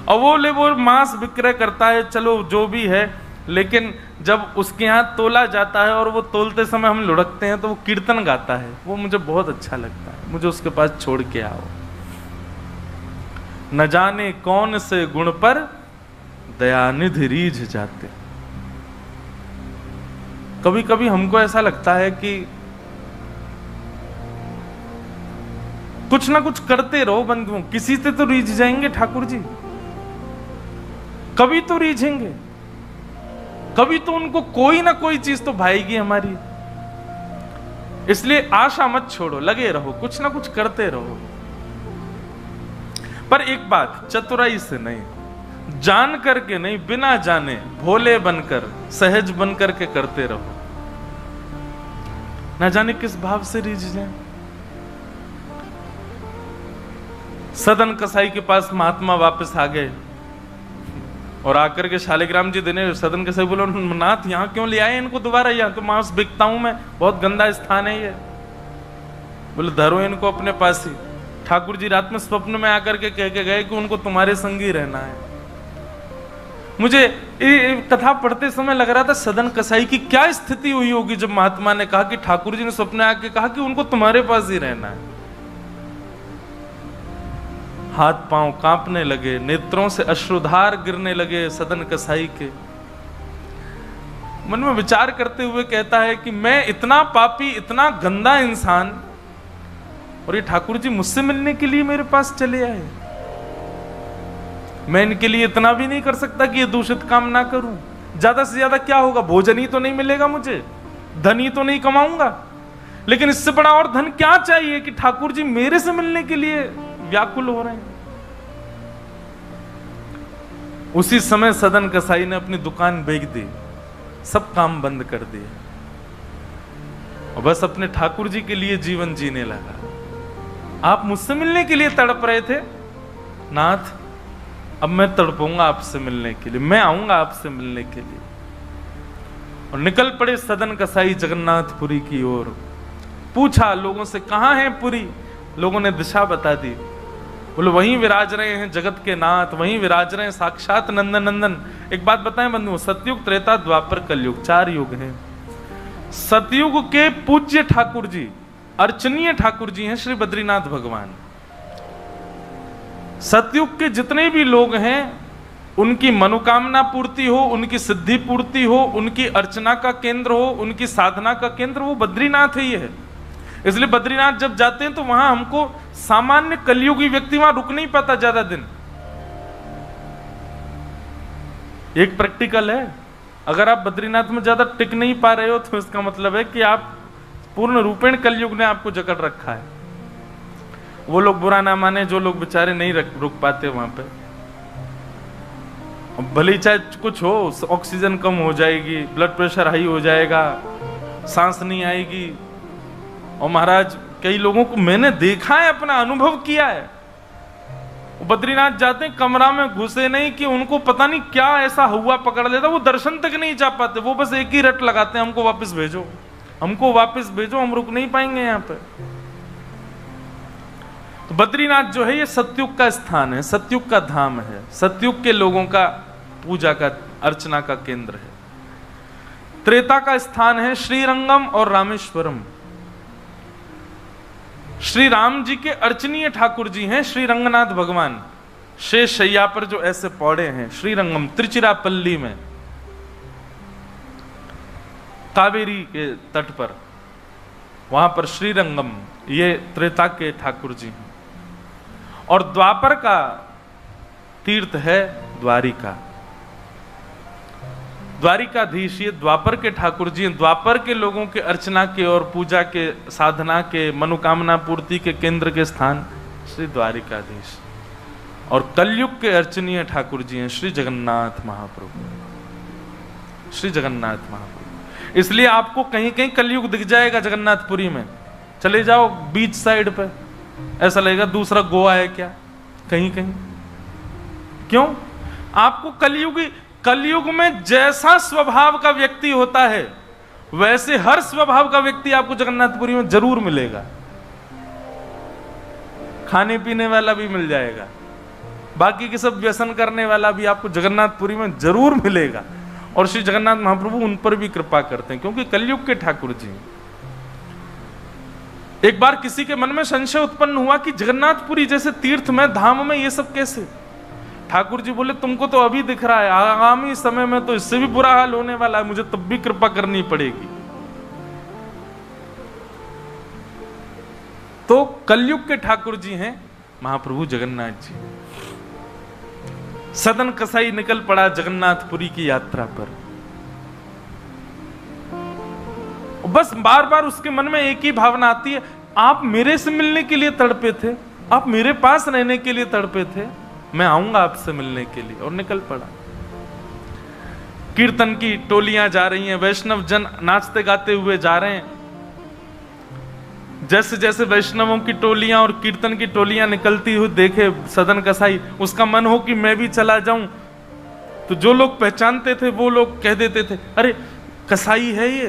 A: और वो मांस विक्रय करता है, चलो जो भी है, लेकिन जब उसके यहाँ तोला जाता है और वो तोलते समय हम लुढ़कते हैं तो वो कीर्तन गाता है, वो मुझे बहुत अच्छा लगता है, मुझे उसके पास छोड़ के आओ। न जाने कौन से गुण पर दयानिधि रीझ जाते। कभी कभी हमको ऐसा लगता है कि कुछ ना कुछ करते रहो बंधुओं, किसी से तो रीझ जाएंगे ठाकुर जी, कभी तो रीझेंगे, कभी तो उनको कोई ना कोई चीज तो भाएगी हमारी। इसलिए आशा मत छोड़ो, लगे रहो, कुछ ना कुछ करते रहो। पर एक बात, चतुराई से नहीं, जान करके नहीं, बिना जाने भोले बनकर, सहज बनकर के करते रहो। ना जाने किस भाव से रीझ जाए। सदन कसाई के पास महात्मा वापस आ गए। और आकर के शालिग्राम जी देने सदन के से बोलो, नाथ यहाँ क्यों ले आए इनको दोबारा, यहाँ तो मांस बिकता हूं मैं, बहुत गंदा स्थान है ये। बोले धरो इनको अपने पास ही। ठाकुर जी रात में स्वप्न में आकर के कह के गए कि उनको तुम्हारे संग ही रहना है। मुझे कथा पढ़ते समय लग रहा था सदन कसाई की क्या स्थिति हुई होगी जब महात्मा ने कहा कि ठाकुर जी ने स्वप्न में आके कहा कि उनको तुम्हारे पास ही रहना है। हाथ पांव कांपने लगे, नेत्रों से अश्रुधार गिरने लगे सदन कसाई के। मन में विचार करते हुए कहता है कि मैं इतना पापी, इतना गंदा इंसान, और ये ठाकुर जी मुझसे मिलने के लिए मेरे पास चले आए। मैं इनके लिए इतना भी नहीं कर सकता कि ये दूषित काम ना करूं। ज्यादा से ज्यादा क्या होगा, भोजन ही तो नहीं मिलेगा मुझे, धन ही तो नहीं कमाऊंगा, लेकिन इससे बड़ा और धन क्या चाहिए कि ठाकुर जी मेरे से मिलने के लिए व्याकुल हो रहे हैं। उसी समय सदन कसाई ने अपनी दुकान बेच दी, सब काम बंद कर दिए और बस अपने ठाकुर जी के लिए जीवन जीने लगा। आप मुझसे मिलने के लिए तड़प रहे थे नाथ, अब मैं तड़पूंगा आपसे मिलने के लिए, मैं आऊंगा आपसे मिलने के लिए। और निकल पड़े सदन कसाई जगन्नाथपुरी की ओर। पूछा लोगों से, कहां है पुरी? लोगों ने दिशा बता दी। बोले वहीं विराज रहे हैं जगत के नाथ, वहीं विराज रहे हैं साक्षात नंदन नंदन। एक बात बताएं बंधुओं, सतयुग, त्रेता, द्वापर, कलयुग, 4 युग हैं। सतयुग के पूज्य ठाकुर जी, अर्चनीय ठाकुर जी हैं श्री बद्रीनाथ भगवान। सतयुग के जितने भी लोग हैं उनकी मनोकामना पूर्ति हो, उनकी सिद्धि पूर्ति हो, उनकी अर्चना का केंद्र हो, उनकी साधना का केंद्र वो बद्रीनाथ ही है। इसलिए बद्रीनाथ जब जाते हैं तो वहां हमको सामान्य कलयुगी व्यक्ति वहां रुक नहीं पाता ज्यादा दिन। एक प्रैक्टिकल है, अगर आप बद्रीनाथ में ज्यादा टिक नहीं पा रहे हो तो इसका मतलब है कि आप पूर्ण रूपेण कलयुग ने आपको जकड़ रखा है। वो लोग बुरा ना माने जो लोग बेचारे नहीं रुक पाते वहां पे। भले चाहे कुछ हो, ऑक्सीजन कम हो जाएगी, ब्लड प्रेशर हाई हो जाएगा, सांस नहीं आएगी। और महाराज कई लोगों को मैंने देखा है, अपना अनुभव किया है, बद्रीनाथ जाते हैं कमरा में घुसे नहीं कि उनको पता नहीं क्या ऐसा हुआ पकड़ लेता, वो दर्शन तक नहीं जा पाते। वो बस एक ही रट लगाते हैं, हमको वापस भेजो, हमको वापस भेजो, हम रुक नहीं पाएंगे यहाँ पे। तो बद्रीनाथ जो है ये सतयुग का स्थान है, सतयुग का धाम है, सतयुग के लोगों का पूजा का, अर्चना का केंद्र है। त्रेता का स्थान है श्रीरंगम और रामेश्वरम। श्री राम जी के अर्चनीय ठाकुर जी हैं श्री रंगनाथ भगवान, शेष शैया पर जो ऐसे पौड़े हैं। श्रीरंगम त्रिचिरापल्ली में, कावेरी के तट पर, वहां पर श्रीरंगम, ये त्रेता के ठाकुर जी हैं। और द्वापर का तीर्थ है द्वारिका, द्वारिकाधीश ये द्वापर के ठाकुर जी हैं। द्वापर के लोगों के अर्चना के और पूजा के, साधना के, मनोकामना पूर्ति के केंद्र के स्थान श्री द्वारिकाधीश। और कलयुग के अर्चनीय ठाकुर जी हैं श्री जगन्नाथ महाप्रभु, श्री जगन्नाथ महाप्रभु। इसलिए आपको कहीं कहीं कलयुग दिख जाएगा जगन्नाथपुरी में, चले जाओ बीच साइड पे, ऐसा लगेगा दूसरा गोवा है क्या, कहीं कहीं। क्यों? आपको कलयुग में जैसा स्वभाव का व्यक्ति होता है वैसे हर स्वभाव का व्यक्ति आपको जगन्नाथपुरी में जरूर मिलेगा। खाने पीने वाला भी मिल जाएगा, बाकी के सब व्यसन करने वाला भी आपको जगन्नाथपुरी में जरूर मिलेगा। और श्री जगन्नाथ महाप्रभु उन पर भी कृपा करते हैं क्योंकि कलयुग के ठाकुर जी। एक बार किसी के मन में संशय उत्पन्न हुआ कि जगन्नाथपुरी जैसे तीर्थ में, धाम में ये सब कैसे? ठाकुर जी बोले तुमको तो अभी दिख रहा है, आगामी समय में तो इससे भी बुरा हाल होने वाला है, मुझे तब भी कृपा करनी पड़ेगी। तो कलयुग के ठाकुर जी हैं महाप्रभु जगन्नाथ जी। सदन कसाई निकल पड़ा जगन्नाथपुरी की यात्रा पर। बस बार बार उसके मन में एक ही भावना आती है, आप मेरे से मिलने के लिए तड़पे थे, आप मेरे पास रहने के लिए तड़पे थे, मैं आऊंगा आपसे मिलने के लिए। और निकल पड़ा। कीर्तन की टोलियां जा रही हैं, वैष्णव जन नाचते गाते हुए जा रहे हैं। जैसे जैसे वैष्णवों की टोलियां और कीर्तन की टोलियां निकलती हुई देखे सदन कसाई, उसका मन हो कि मैं भी चला जाऊं, तो जो लोग पहचानते थे वो लोग कह देते थे, अरे कसाई है ये।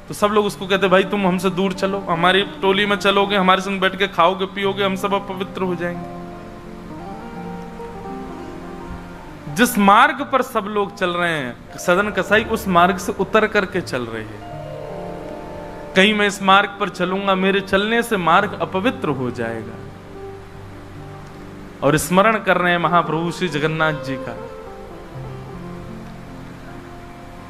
A: तो सब लोग उसको कहते, भाई तुम हमसे दूर चलो, हमारी टोली में चलोगे, हमारे संग बैठ के खाओगे पियोगे, हम सब अपवित्र हो जाएंगे। जिस मार्ग पर सब लोग चल रहे हैं, सदन कसाई उस मार्ग से उतर करके चल रहे हैं। कहीं मैं इस मार्ग पर चलूंगा, मेरे चलने से मार्ग अपवित्र हो जाएगा। और स्मरण कर रहे हैं महाप्रभु श्री जगन्नाथ जी का।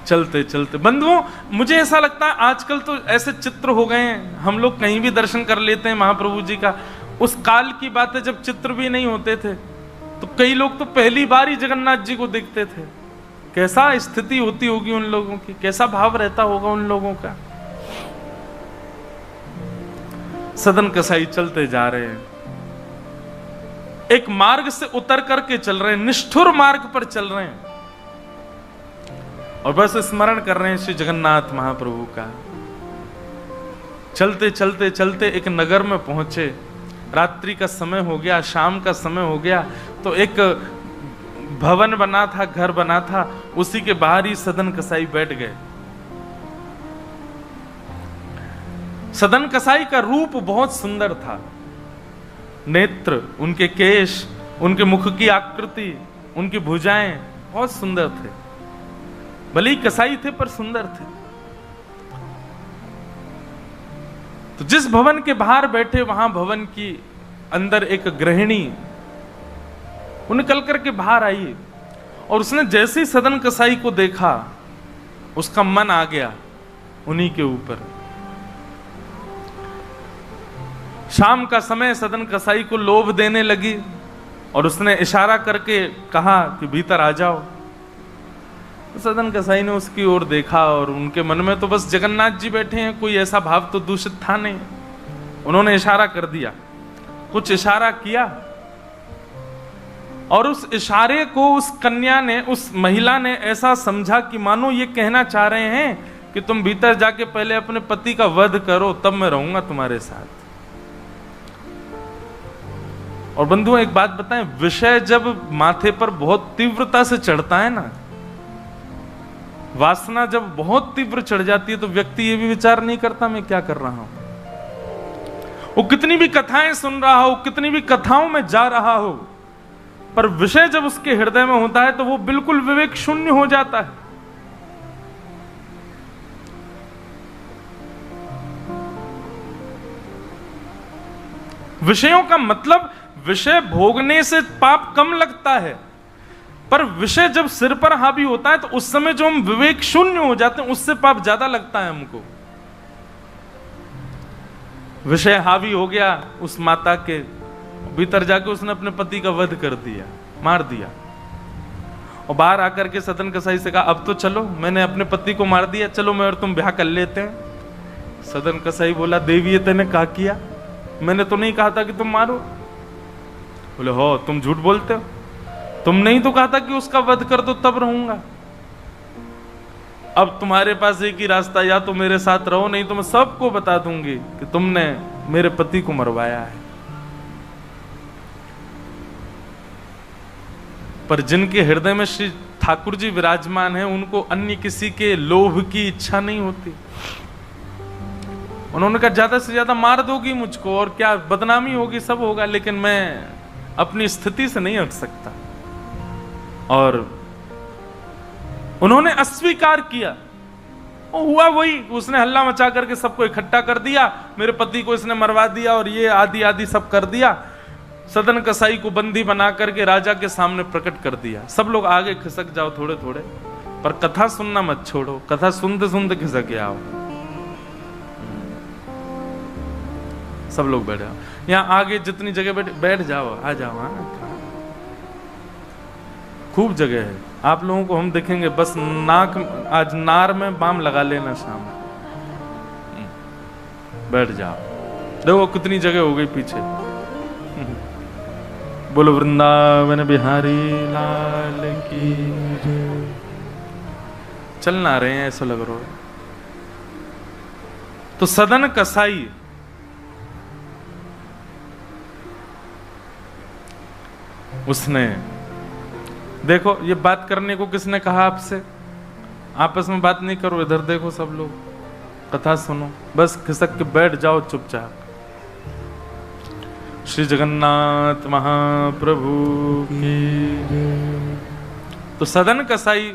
A: चलते चलते बंधुओं, मुझे ऐसा लगता है आजकल तो ऐसे चित्र हो गए हैं, हम लोग कहीं भी दर्शन कर लेते हैं महाप्रभु जी का। उस काल की बात है जब चित्र भी नहीं होते थे, तो कई लोग तो पहली बार ही जगन्नाथ जी को देखते थे। कैसा स्थिति होती होगी उन लोगों की, कैसा भाव रहता होगा उन लोगों का। सदन कसाई चलते जा रहे हैं, एक मार्ग से उतर करके चल रहे हैं, निष्ठुर मार्ग पर चल रहे हैं, और बस स्मरण कर रहे हैं श्री जगन्नाथ महाप्रभु का। चलते चलते चलते एक नगर में पहुंचे, रात्रि का समय हो गया, शाम का समय हो गया। तो एक भवन बना था, घर बना था, उसी के बाहर ही सदन कसाई बैठ गए। सदन कसाई का रूप बहुत सुंदर था, नेत्र, उनके केश, उनके मुख की आकृति, उनकी भुजाएं बहुत सुंदर थे। भले ही कसाई थे पर सुंदर थे। तो जिस भवन के बाहर बैठे, वहां भवन की अंदर एक गृहिणी वो निकल करके बाहर आई, और उसने जैसे ही सदन कसाई को देखा, उसका मन आ गया उन्हीं के ऊपर। शाम का समय, सदन कसाई को लोभ देने लगी, और उसने इशारा करके कहा कि भीतर आ जाओ। तो सदन कसाई ने उसकी ओर देखा, और उनके मन में तो बस जगन्नाथ जी बैठे हैं, कोई ऐसा भाव तो दूषित था नहीं। उन्होंने इशारा कर दिया, कुछ इशारा किया, और उस इशारे को उस कन्या ने, उस महिला ने ऐसा समझा कि मानो ये कहना चाह रहे हैं कि तुम भीतर जाके पहले अपने पति का वध करो, तब मैं रहूंगा तुम्हारे साथ। और बंधुओं एक बात बताएं, विषय जब माथे पर बहुत तीव्रता से चढ़ता है ना, वासना जब बहुत तीव्र चढ़ जाती है, तो व्यक्ति ये भी विचार नहीं करता मैं क्या कर रहा हूं। वो कितनी भी कथाएं सुन रहा हो, कितनी भी कथाओं में जा रहा हो, पर विषय जब उसके हृदय में होता है तो वो बिल्कुल विवेक शून्य हो जाता है। विषयों का मतलब, विषय भोगने से पाप कम लगता है, पर विषय जब सिर पर हावी होता है तो उस समय जो हम विवेक शून्य हो जाते हैं, उससे पाप ज्यादा लगता है हमको। विषय हावी हो गया उस माता के, भीतर जाके उसने अपने पति का वध कर दिया, मार दिया। और बाहर आकर के सदन कसाई से कहा, अब तो चलो, मैंने अपने पति को मार दिया, चलो मैं और तुम ब्याह कर लेते हैं। सदन कसाई बोला, देवी ये तेने क्या किया? मैंने तो नहीं कहा था कि तुम मारो। बोले, हो तुम झूठ बोलते हो, तुम नहीं तो कहा था कि उसका वध कर दो तब रहूंगा। अब तुम्हारे पास एक ही रास्ता, या तो मेरे साथ रहो, नहीं तो मैं सबको बता दूंगी कि तुमने मेरे पति को मरवाया है। पर जिनके हृदय में श्री ठाकुर जी विराजमान है, उनको अन्य किसी के लोभ की इच्छा नहीं होती। उन्होंने कहा, ज्यादा से ज्यादा मार दोगी मुझको और क्या, बदनामी होगी, सब होगा, लेकिन मैं अपनी स्थिति से नहीं हट सकता। और उन्होंने अस्वीकार किया। और हुआ वही, उसने हल्ला मचा करके सबको इकट्ठा कर दिया, मेरे पति को इसने मरवा दिया और ये आदि आदि सब कर दिया। सदन कसाई को बंदी बना करके राजा के सामने प्रकट कर दिया। सब लोग आगे खिसक जाओ थोड़े थोड़े, पर कथा सुनना मत छोड़ो, कथा सुनते सुनते खिसक आओ। सब लोग बैठ जाओ, यहाँ आगे जितनी जगह बैठ जाओ, आ जाओ। हाँ, खूब जगह है, आप लोगों को हम देखेंगे। बस नाक, आज नार में बाम लगा लेना शाम, बैठ जाओ। देखो कितनी जगह हो गई पीछे। बोलो वृंदावन बिहारी लाल की। चल ना रहे हैं ऐसा लग रहा है। तो सदन कसाई उसने देखो ये बात करने को किसने कहा आपसे? आपस में बात नहीं करो, इधर देखो सब लोग, कथा सुनो, बस खिसक के बैठ जाओ चुपचाप। श्री जगन्नाथ महाप्रभु की। तो सदन कसाई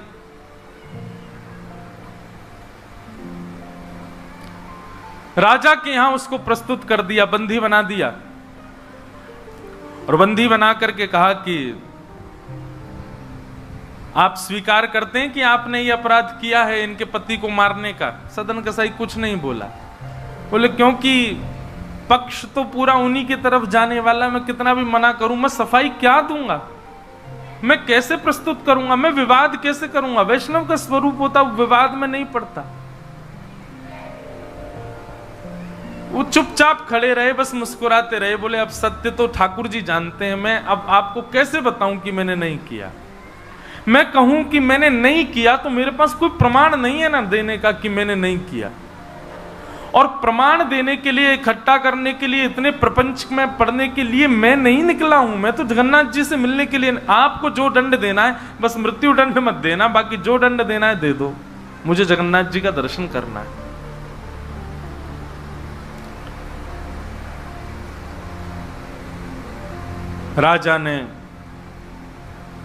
A: राजा के यहां उसको प्रस्तुत कर दिया, बंदी बना दिया, और बंदी बना करके कहा कि आप स्वीकार करते हैं कि आपने ये अपराध किया है इनके पति को मारने का? सदन कसाई कुछ नहीं बोला। बोले क्योंकि पक्ष तो पूरा उन्हीं की तरफ जाने वाला, मैं कितना भी मना करूं, मैं सफाई क्या दूंगा, मैं कैसे प्रस्तुत करूंगा, मैं विवाद कैसे करूंगा? वैष्णव का स्वरूप होता विवाद में नहीं पड़ता। वो चुपचाप खड़े रहे, बस मुस्कुराते रहे। बोले अब सत्य तो ठाकुर जी जानते हैं, मैं अब आपको कैसे बताऊं कि मैंने नहीं किया? मैं कहूं कि मैंने नहीं किया तो मेरे पास कोई प्रमाण नहीं है ना देने का कि मैंने नहीं किया। और प्रमाण देने के लिए, इकट्ठा करने के लिए, इतने प्रपंच में पढ़ने के लिए मैं नहीं निकला हूं। मैं तो जगन्नाथ जी से मिलने के लिए। आपको जो दंड देना है बस मृत्यु दंड मत देना, बाकी जो दंड देना है दे दो, मुझे जगन्नाथ जी का दर्शन करना है। राजा ने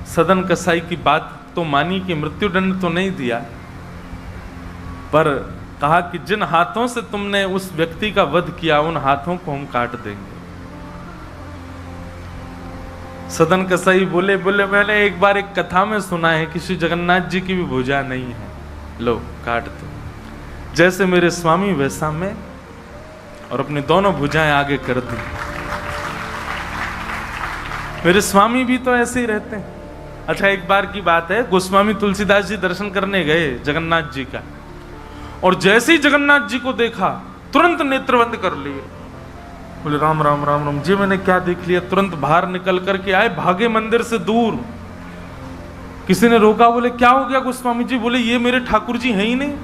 A: सदन कसाई की बात तो मानी कि मृत्युदंड तो नहीं दिया, पर कहा कि जिन हाथों से तुमने उस व्यक्ति का वध किया उन हाथों को हम काट देंगे। सदन कसाई बोले मैंने एक बार एक कथा में सुना है कि श्री जगन्नाथ जी की भी भुजा नहीं है, लो काट दो। जैसे मेरे स्वामी वैसा मैं, और अपनी दोनों भुजाएं आगे कर दी। मेरे स्वामी भी तो ऐसे ही रहते हैं। अच्छा एक बार की बात है, गोस्वामी तुलसीदास जी दर्शन करने गए जगन्नाथ जी का, और जैसे ही जगन्नाथ जी को देखा तुरंत नेत्र बंद कर लिए। बोले राम राम राम राम जी, मैंने क्या देख लिया? तुरंत बाहर निकल करके आए, भागे मंदिर से दूर। किसी ने रोका, बोले क्या हो गया गोस्वामी जी? बोले ये मेरे ठाकुर जी हैं ही नहीं।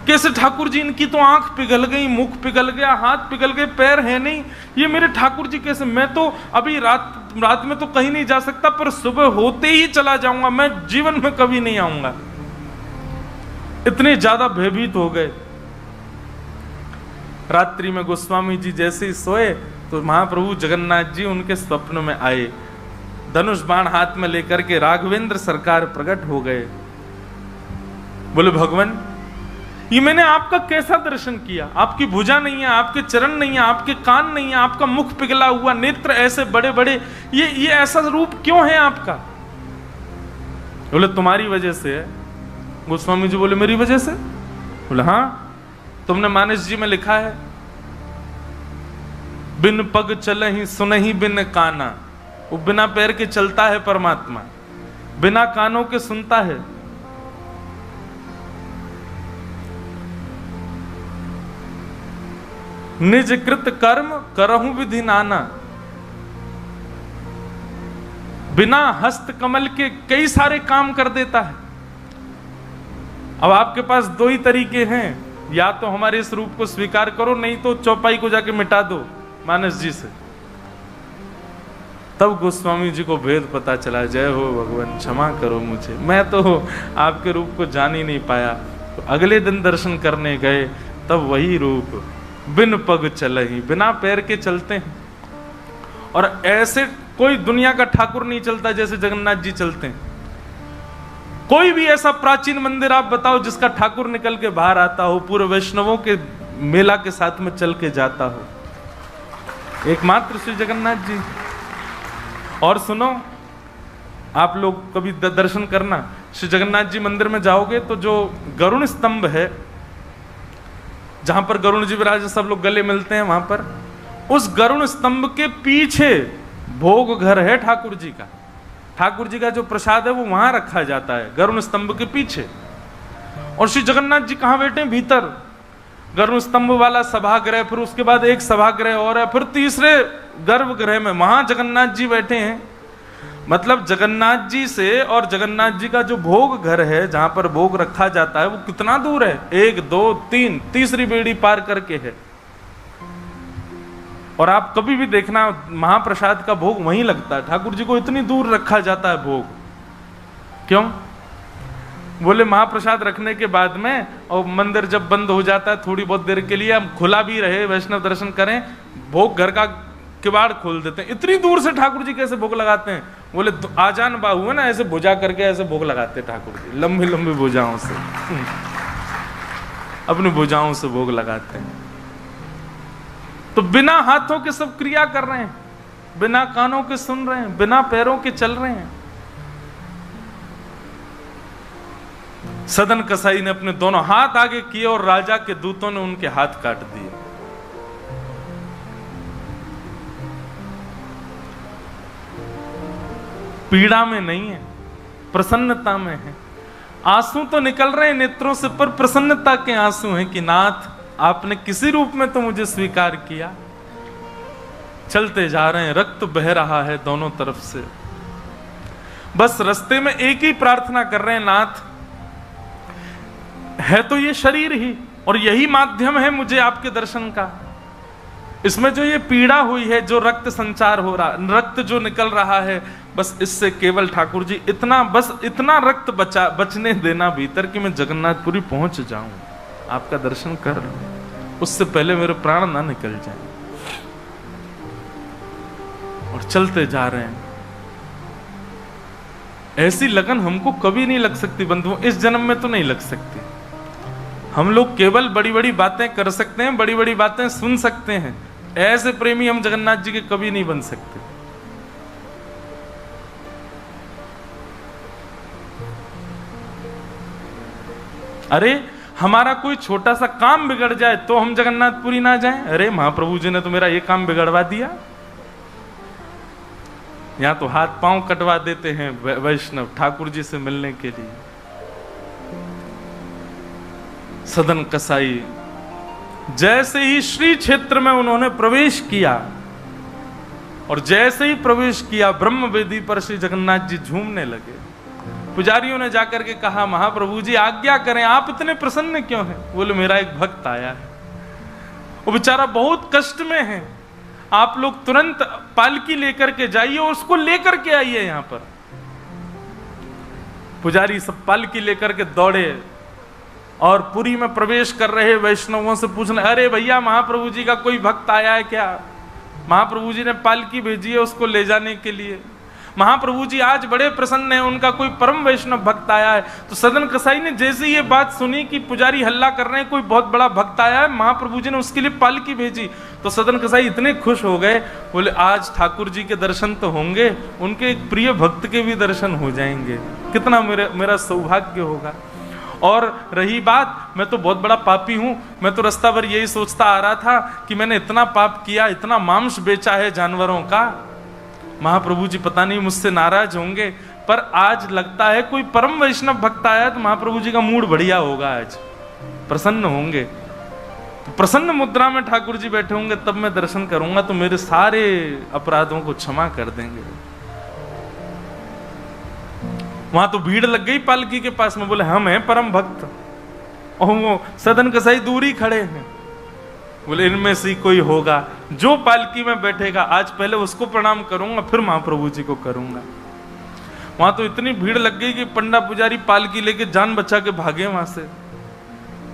A: कैसे ठाकुर जी? इनकी तो आंख पिघल गई, मुख पिघल गया, हाथ पिघल गए, पैर है नहीं, ये मेरे ठाकुर जी कैसे? मैं तो अभी रात में तो कहीं नहीं जा सकता, पर सुबह होते ही चला जाऊंगा, मैं जीवन में कभी नहीं आऊंगा। इतने ज्यादा भयभीत हो गए। रात्रि में गोस्वामी जी जैसे ही सोए तो महाप्रभु जगन्नाथ जी उनके स्वप्न में आए, धनुष बाण हाथ में लेकर के राघवेंद्र सरकार प्रकट हो गए। बोले भगवान ये मैंने आपका कैसा दर्शन किया? आपकी भुजा नहीं है, आपके चरण नहीं है, आपके कान नहीं है, आपका मुख पिघला हुआ, नेत्र ऐसे बड़े बड़े, ये ऐसा रूप क्यों है आपका? बोले तुम्हारी वजह से है। गोस्वामी जी बोले मेरी वजह से? बोले हाँ, तुमने मानस जी में लिखा है बिन पग चलहि सुनहि बिन काना। वो बिना पैर के चलता है परमात्मा, बिना कानों के सुनता है। निज कृत कर्म करहु विधि नाना। बिना हस्त कमल के कई सारे काम कर देता है। अब आपके पास दो ही तरीके हैं, या तो हमारे इस रूप को स्वीकार करो, नहीं तो चौपाई को जाके मिटा दो मानस जी से। तब गोस्वामी जी को भेद पता चला। जय हो भगवान, क्षमा करो मुझे, मैं तो आपके रूप को जान ही नहीं पाया। तो अगले दिन दर्शन करने गए, तब वही रूप बिन पग चलहि, बिना पैर के चलते हैं। और ऐसे कोई दुनिया का ठाकुर नहीं चलता जैसे जगन्नाथ जी चलते हैं। कोई भी ऐसा प्राचीन मंदिर आप बताओ जिसका ठाकुर निकल के बाहर आता हो, पूरे वैष्णवों के मेला के साथ में चल के जाता हो, एकमात्र श्री जगन्नाथ जी। और सुनो, आप लोग कभी दर्शन करना, श्री जगन्नाथ जी मंदिर में जाओगे तो जो गरुण स्तंभ है, जहां पर गरुण जी विराज, सब लोग गले मिलते हैं, वहां पर उस गरुण स्तंभ के पीछे भोग घर है ठाकुर जी का। ठाकुर जी का जो प्रसाद है वो वहां रखा जाता है, गरुण स्तंभ के पीछे। और श्री जगन्नाथ जी कहां बैठे? भीतर गरुण स्तंभ वाला सभागृह, फिर उसके बाद एक सभागृह और है, फिर तीसरे गर्भगृह में वहां जगन्नाथ जी बैठे हैं। मतलब जगन्नाथ जी से और जगन्नाथ जी का जो भोग घर है, जहां पर भोग रखा जाता है, वो कितना दूर है? 1 2 3 तीसरी बेड़ी पार करके है। और आप कभी भी देखना, महाप्रसाद का भोग वहीं लगता है। ठाकुर जी को इतनी दूर रखा जाता है भोग। क्यों? बोले महाप्रसाद रखने के बाद में और मंदिर जब बंद हो जाता है थोड़ी बहुत देर के लिए, हम खुला भी रहे, वैष्णव दर्शन करें, भोग घर का किवाड़ खोल देते हैं। इतनी दूर से ठाकुर जी कैसे भोग लगाते हैं? बोले आजान बाहु है ना, ऐसे भुजा करके ऐसे भोग लगाते ठाकुर जी, लंबी लंबी भुजाओं से अपनी भुजाओं से भोग लगाते हैं। तो बिना हाथों के सब क्रिया कर रहे हैं, बिना कानों के सुन रहे हैं, बिना पैरों के चल रहे हैं। सदन कसाई ने अपने दोनों हाथ आगे किए और राजा के दूतों ने उनके हाथ काट दिए। पीड़ा में नहीं है, प्रसन्नता में है। आंसू तो निकल रहे हैं नेत्रों से, पर प्रसन्नता के आंसू हैं कि नाथ आपने किसी रूप में तो मुझे स्वीकार किया। चलते जा रहे हैं, रक्त बह रहा है दोनों तरफ से। बस रास्ते में एक ही प्रार्थना कर रहे हैं, नाथ है तो ये शरीर ही, और यही माध्यम है मुझे आपके दर्शन का। इसमें जो ये पीड़ा हुई है, जो रक्त संचार हो रहा, रक्त जो निकल रहा है, बस इससे केवल ठाकुर जी इतना, बस इतना रक्त बचने देना भीतर कि मैं जगन्नाथपुरी पहुंच जाऊं, आपका दर्शन कर लूं, उससे पहले मेरे प्राण ना निकल जाएं। और चलते जा रहे हैं। ऐसी लगन हमको कभी नहीं लग सकती बंधुओं, इस जन्म में तो नहीं लग सकती। हम लोग केवल बड़ी बड़ी बातें कर सकते हैं, बड़ी बड़ी बातें सुन सकते हैं, ऐसे प्रेमी हम जगन्नाथ जी के कभी नहीं बन सकते। अरे हमारा कोई छोटा सा काम बिगड़ जाए तो हम जगन्नाथपुरी ना जाएं? अरे महाप्रभु जी ने तो मेरा ये काम बिगड़वा दिया। यहां तो हाथ पांव कटवा देते हैं वैष्णव ठाकुर जी से मिलने के लिए। सदन कसाई जैसे ही श्री क्षेत्र में उन्होंने प्रवेश किया, और जैसे ही प्रवेश किया ब्रह्म वेदी पर श्री जगन्नाथ जी झूमने लगे। पुजारियों ने जाकर के कहा, महाप्रभु जी आज्ञा करें, आप इतने प्रसन्न क्यों हैं? बोले मेरा एक भक्त आया है, वो बेचारा बहुत कष्ट में है, आप लोग तुरंत पालकी लेकर के जाइए और उसको लेकर के आइए यहां पर। पुजारी सब पालकी लेकर के दौड़े और पुरी में प्रवेश कर रहे वैष्णवों से पूछने, अरे भैया महाप्रभु जी का कोई भक्त आया है क्या? महाप्रभु जी ने पालकी भेजी है उसको ले जाने के लिए। महाप्रभु जी आज बड़े प्रसन्न हैं, उनका कोई परम वैष्णव भक्त आया है। तो सदन कसाई ने जैसे ये बात सुनी कि पुजारी हल्ला कर रहे हैं, कोई बहुत बड़ा भक्त आया है, महाप्रभु जी ने उसके लिए पालकी भेजी, तो सदन कसाई इतने खुश हो गए, बोले आज ठाकुर जी के दर्शन तो होंगे, उनके एक प्रिय भक्त के भी दर्शन हो जाएंगे, कितना मेरा सौभाग्य होगा। और रही बात, मैं तो बहुत बड़ा पापी हूं, मैं तो रास्ता भर यही सोचता आ रहा था कि मैंने इतना पाप किया, इतना मांस बेचा है जानवरों का, महाप्रभु जी पता नहीं मुझसे नाराज होंगे, पर आज लगता है कोई परम वैष्णव भक्त आया तो महाप्रभु जी का मूड बढ़िया होगा, आज प्रसन्न होंगे। तो प्रसन्न मुद्रा में ठाकुर जी बैठे होंगे, तब मैं दर्शन करूंगा तो मेरे सारे अपराधों को क्षमा कर देंगे। वहां तो भीड़ लग गई पालकी के पास में, बोले हम हैं परम भक्त, और वो सदन कसाई दूरी खड़े हैं, बोले इनमें से कोई होगा जो पालकी में बैठेगा, आज पहले उसको प्रणाम करूंगा फिर महाप्रभु जी को करूंगा। वहां तो इतनी भीड़ लग गई कि पंडा पुजारी पालकी लेके जान बचा के भागे वहां से,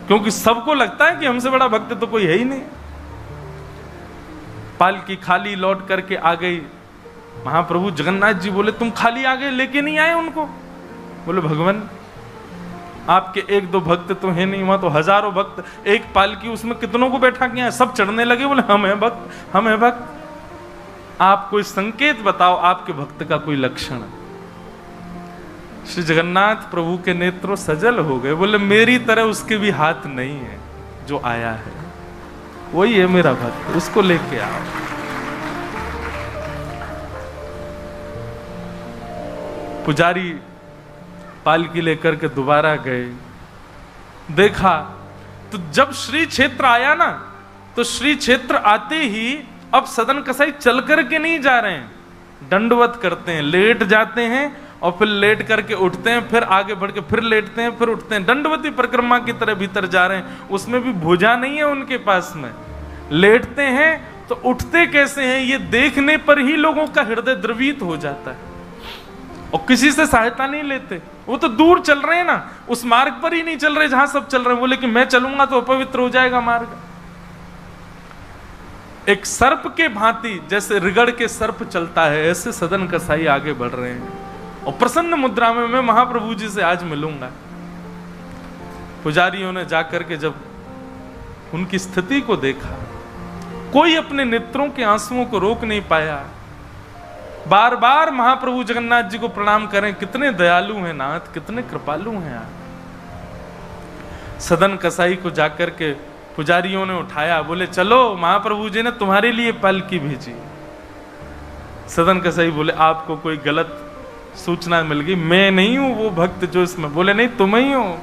A: क्योंकि सबको लगता है कि हमसे बड़ा भक्त तो कोई है ही नहीं। पालकी खाली लौट करके आ गई। महाप्रभु जगन्नाथ जी बोले तुम खाली आ गए, लेके नहीं आए उनको? बोले भगवान आपके एक दो भक्त तो है नहीं, वहां तो हजारों भक्त, एक पालकी उसमें कितनों को बैठा किया है, सब चढ़ने लगे, बोले हम हैं भक्त, हम हैं भक्त। आप कोई संकेत बताओ, आपके भक्त का कोई लक्षण। श्री जगन्नाथ प्रभु के नेत्र सजल हो गए, बोले मेरी तरह उसके भी हाथ नहीं है, जो आया है वही है मेरा भक्त, उसको लेके आओ। पुजारी पालकी लेकर के दोबारा गए, देखा तो जब श्री क्षेत्र आया ना, तो श्री क्षेत्र आते ही अब सदन कसाई चल करके नहीं जा रहे हैं, दंडवत करते हैं, लेट जाते हैं और फिर लेट करके उठते हैं, फिर आगे बढ़ के फिर लेटते हैं, फिर उठते हैं, दंडवती परिक्रमा की तरह भीतर जा रहे हैं। उसमें भी भुजा नहीं है उनके पास में, लेटते हैं तो उठते कैसे हैं ये देखने पर ही लोगों का हृदय द्रवित हो जाता है। और किसी से सहायता नहीं लेते। वो तो दूर चल रहे हैं ना, उस मार्ग पर ही नहीं चल रहे जहां सब चल रहे हैं। बोले कि मैं चलूंगा तो अपवित्र हो जाएगा मार्ग। एक सर्प के भांति जैसे रिगड़ के सर्प चलता है, ऐसे सदन कसाई आगे बढ़ रहे हैं। और प्रसन्न मुद्रा में मैं महाप्रभु जी से आज मिलूंगा। पुजारियों ने जाकर के जब उनकी स्थिति को देखा, कोई अपने नेत्रों के आंसुओं को रोक नहीं पाया। बार बार महाप्रभु जगन्नाथ जी को प्रणाम करें, कितने दयालु हैं नाथ, कितने कृपालु हैं आप। सदन कसाई को जाकर के पुजारियों ने उठाया, बोले चलो महाप्रभु जी ने तुम्हारे लिए पालकी भेजी। सदन कसाई बोले आपको कोई गलत सूचना मिल गई, मैं नहीं हूं वो भक्त जो इसमें। बोले नहीं तुम ही हो,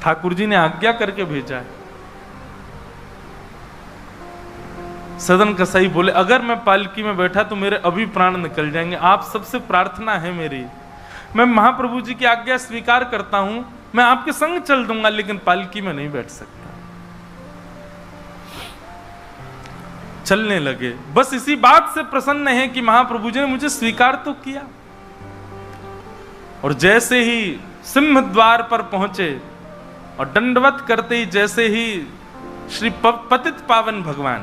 A: ठाकुर जी ने आज्ञा करके भेजा है। सदन कसाई बोले अगर मैं पालकी में बैठा तो मेरे अभी प्राण निकल जाएंगे। आप सबसे प्रार्थना है मेरी, मैं महाप्रभु जी की आज्ञा स्वीकार करता हूं, मैं आपके संग चल दूंगा, लेकिन पालकी में नहीं बैठ सकता। चलने लगे, बस इसी बात से प्रसन्न है कि महाप्रभु जी ने मुझे स्वीकार तो किया। और जैसे ही सिंह द्वार पर पहुंचे और दंडवत करते ही जैसे ही श्री पतित पावन भगवान,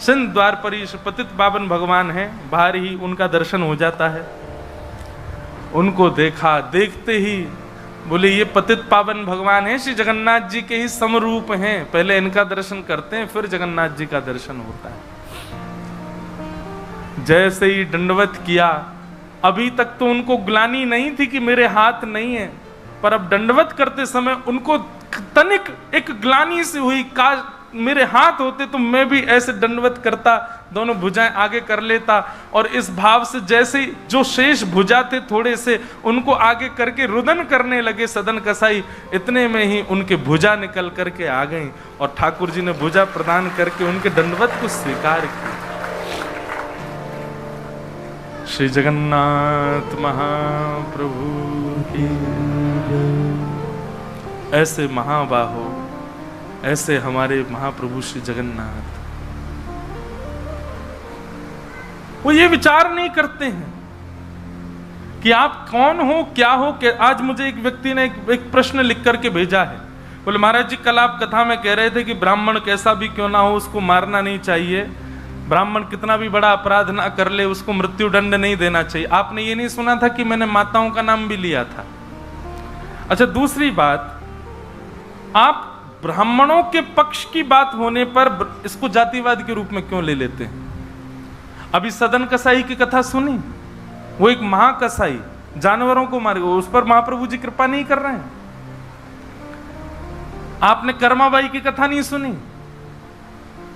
A: सिंह द्वार पर ही श्री पतित पावन भगवान है, बाहर ही उनका दर्शन हो जाता है। उनको देखा, देखते ही बोले ये पतित पावन भगवान है, श्री जगन्नाथ जी के ही समरूप हैं। पहले इनका दर्शन करते हैं, फिर जगन्नाथ जी का दर्शन होता है। जैसे ही दंडवत किया, अभी तक तो उनको ग्लानि नहीं थी कि मेरे हाथ नहीं है, पर अब दंडवत करते समय उनको तनिक एक ग्लानि सी हुई, काश मेरे हाथ होते तो मैं भी ऐसे दंडवत करता, दोनों भुजाएं आगे कर लेता। और इस भाव से जैसे जो शेष भुजा थे थोड़े से उनको आगे करके रुदन करने लगे सदन कसाई। इतने में ही उनके भुजा निकल करके आ गई और ठाकुर जी ने भुजा प्रदान करके उनके दंडवत को स्वीकार किया। श्री जगन्नाथ महाप्रभु की। ऐसे महाबाहो, ऐसे हमारे महाप्रभु श्री जगन्नाथ, वो ये विचार नहीं करते हैं कि आप कौन हो, क्या हो। आज मुझे एक व्यक्ति ने एक प्रश्न लिख करके भेजा है, बोले महाराज जी कल आप कथा में कह रहे थे कि ब्राह्मण कैसा भी क्यों ना हो उसको मारना नहीं चाहिए, ब्राह्मण कितना भी बड़ा अपराध ना कर ले उसको मृत्यु दंड नहीं देना चाहिए। आपने ये नहीं सुना था कि मैंने माताओं का नाम भी लिया था। अच्छा, दूसरी बात, आप ब्राह्मणों के पक्ष की बात होने पर इसको जातिवाद के रूप में क्यों ले लेते हैं? अभी सदन कसाई की कथा सुनी, वो एक महाकसाई जानवरों को मारे, उस पर महाप्रभु जी कृपा नहीं कर रहे हैं। आपने कर्माबाई की कथा नहीं सुनी,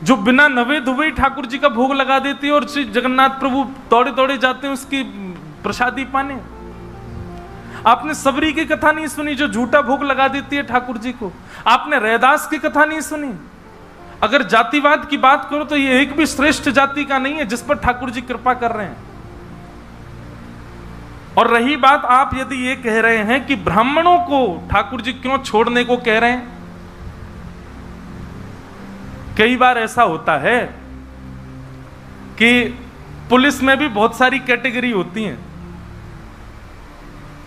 A: जो बिना नवे धुबे ठाकुर जी का भोग लगा देती है और श्री जगन्नाथ प्रभु दौड़े दौड़े जाते हैं उसकी प्रसादी पाने। आपने सबरी की कथा नहीं सुनी, जो झूठा भोग लगा देती है ठाकुर जी को। आपने रैदास की कथा नहीं सुनी। अगर जातिवाद की बात करो तो ये एक भी श्रेष्ठ जाति का नहीं है जिस पर ठाकुर जी कृपा कर रहे हैं। और रही बात, आप यदि ये कह रहे हैं कि ब्राह्मणों को ठाकुर जी क्यों छोड़ने को कह रहे हैं, कई बार ऐसा होता है कि पुलिस में भी बहुत सारी कैटेगरी होती हैं।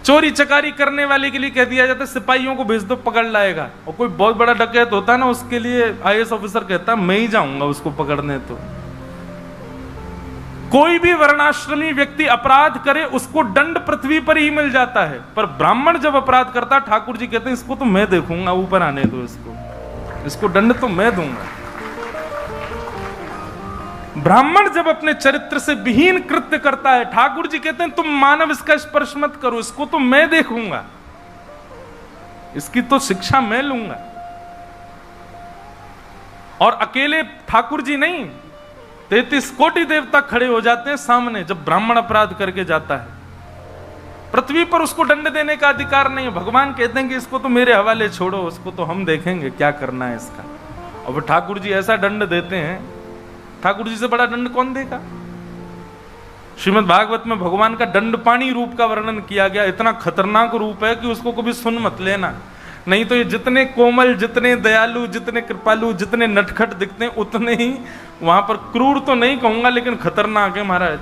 A: चोरी चकारी करने वाले के लिए कह दिया जाता है सिपाहियों को भेज दो पकड़ लाएगा, और कोई बहुत बड़ा डकैत होता है ना, उसके लिए आईएएस ऑफिसर कहता है मैं ही जाऊंगा उसको पकड़ने। तो कोई भी वर्णाश्रमी व्यक्ति अपराध करे उसको दंड पृथ्वी पर ही मिल जाता है, पर ब्राह्मण जब अपराध करता ठाकुर जी कहते हैं इसको तो मैं देखूंगा, ऊपर आने दो इसको दंड तो मैं दूंगा। ब्राह्मण जब अपने चरित्र से विहीन कृत्य करता है, ठाकुर जी कहते हैं तुम मानव इसका स्पर्श मत करो, इसको तो मैं देखूंगा, इसकी तो शिक्षा मैं लूंगा। और अकेले ठाकुर जी नहीं, 33 कोटि देवता खड़े हो जाते हैं सामने जब ब्राह्मण अपराध करके जाता है। पृथ्वी पर उसको दंड देने का अधिकार नहीं है। भगवान कहते हैं कि इसको तो मेरे हवाले छोड़ो, उसको तो हम देखेंगे क्या करना है इसका। और ठाकुर जी ऐसा दंड देते हैं, ठाकुर जी से बड़ा दंड कौन देगा। श्रीमद् भागवत में भगवान का दंड पाणी रूप का वर्णन किया गया। इतना खतरनाक रूप है कि उसको कभी सुन मत लेना, नहीं तो ये जितने कोमल, जितने दयालु, जितने कृपालु, जितने नटखट दिखते हैं उतने ही वहां पर क्रूर तो नहीं कहूंगा लेकिन खतरनाक है महाराज।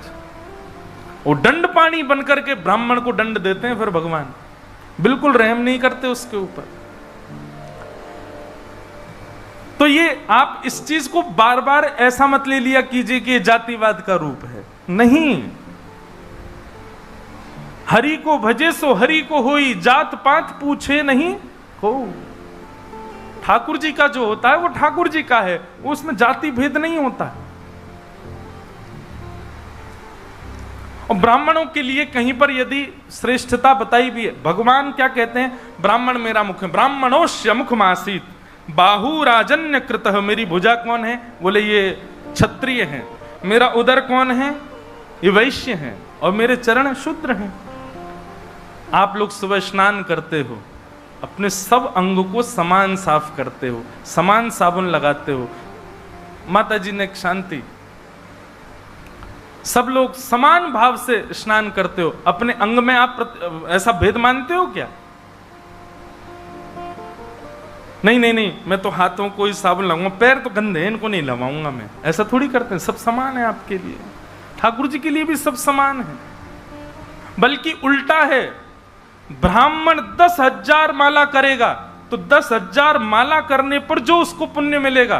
A: वो दंड पानी बनकर के ब्राह्मण को दंड देते हैं फिर भगवान, बिल्कुल रहम नहीं करते उसके ऊपर। तो ये आप इस चीज को बार बार ऐसा मत ले लिया कीजिए कि ये जातिवाद का रूप है, नहीं। हरि को भजे सो हरि को होई, जात पात पूछे नहीं हो। ठाकुर जी का जो होता है वो ठाकुर जी का है, उसमें जाति भेद नहीं होता। और ब्राह्मणों के लिए कहीं पर यदि श्रेष्ठता बताई भी है, भगवान क्या कहते हैं, ब्राह्मण मेरा मुख है, ब्राह्मणोश्य मुखमासीत बाहु राजन्य कृतः। मेरी भुजा कौन है, बोले ये क्षत्रिय हैं। मेरा उदर कौन है, ये वैश्य हैं। और मेरे चरण शूद्र हैं। आप लोग सुबह स्नान करते हो, अपने सब अंग को समान साफ करते हो, समान साबुन लगाते हो। माता जी ने एक शांति, सब लोग समान भाव से स्नान करते हो, अपने अंग में आप ऐसा भेद मानते हो क्या? नहीं नहीं नहीं, मैं तो हाथों को ही साबुन लगाऊंगा, पैर तो गंदे हैं, इनको नहीं लगाऊंगा मैं, ऐसा थोड़ी करते हैं। सब समान है आपके लिए, ठाकुर जी के लिए भी सब समान है। बल्कि उल्टा है, ब्राह्मण 10,000 माला करेगा तो 10,000 माला करने पर जो उसको पुण्य मिलेगा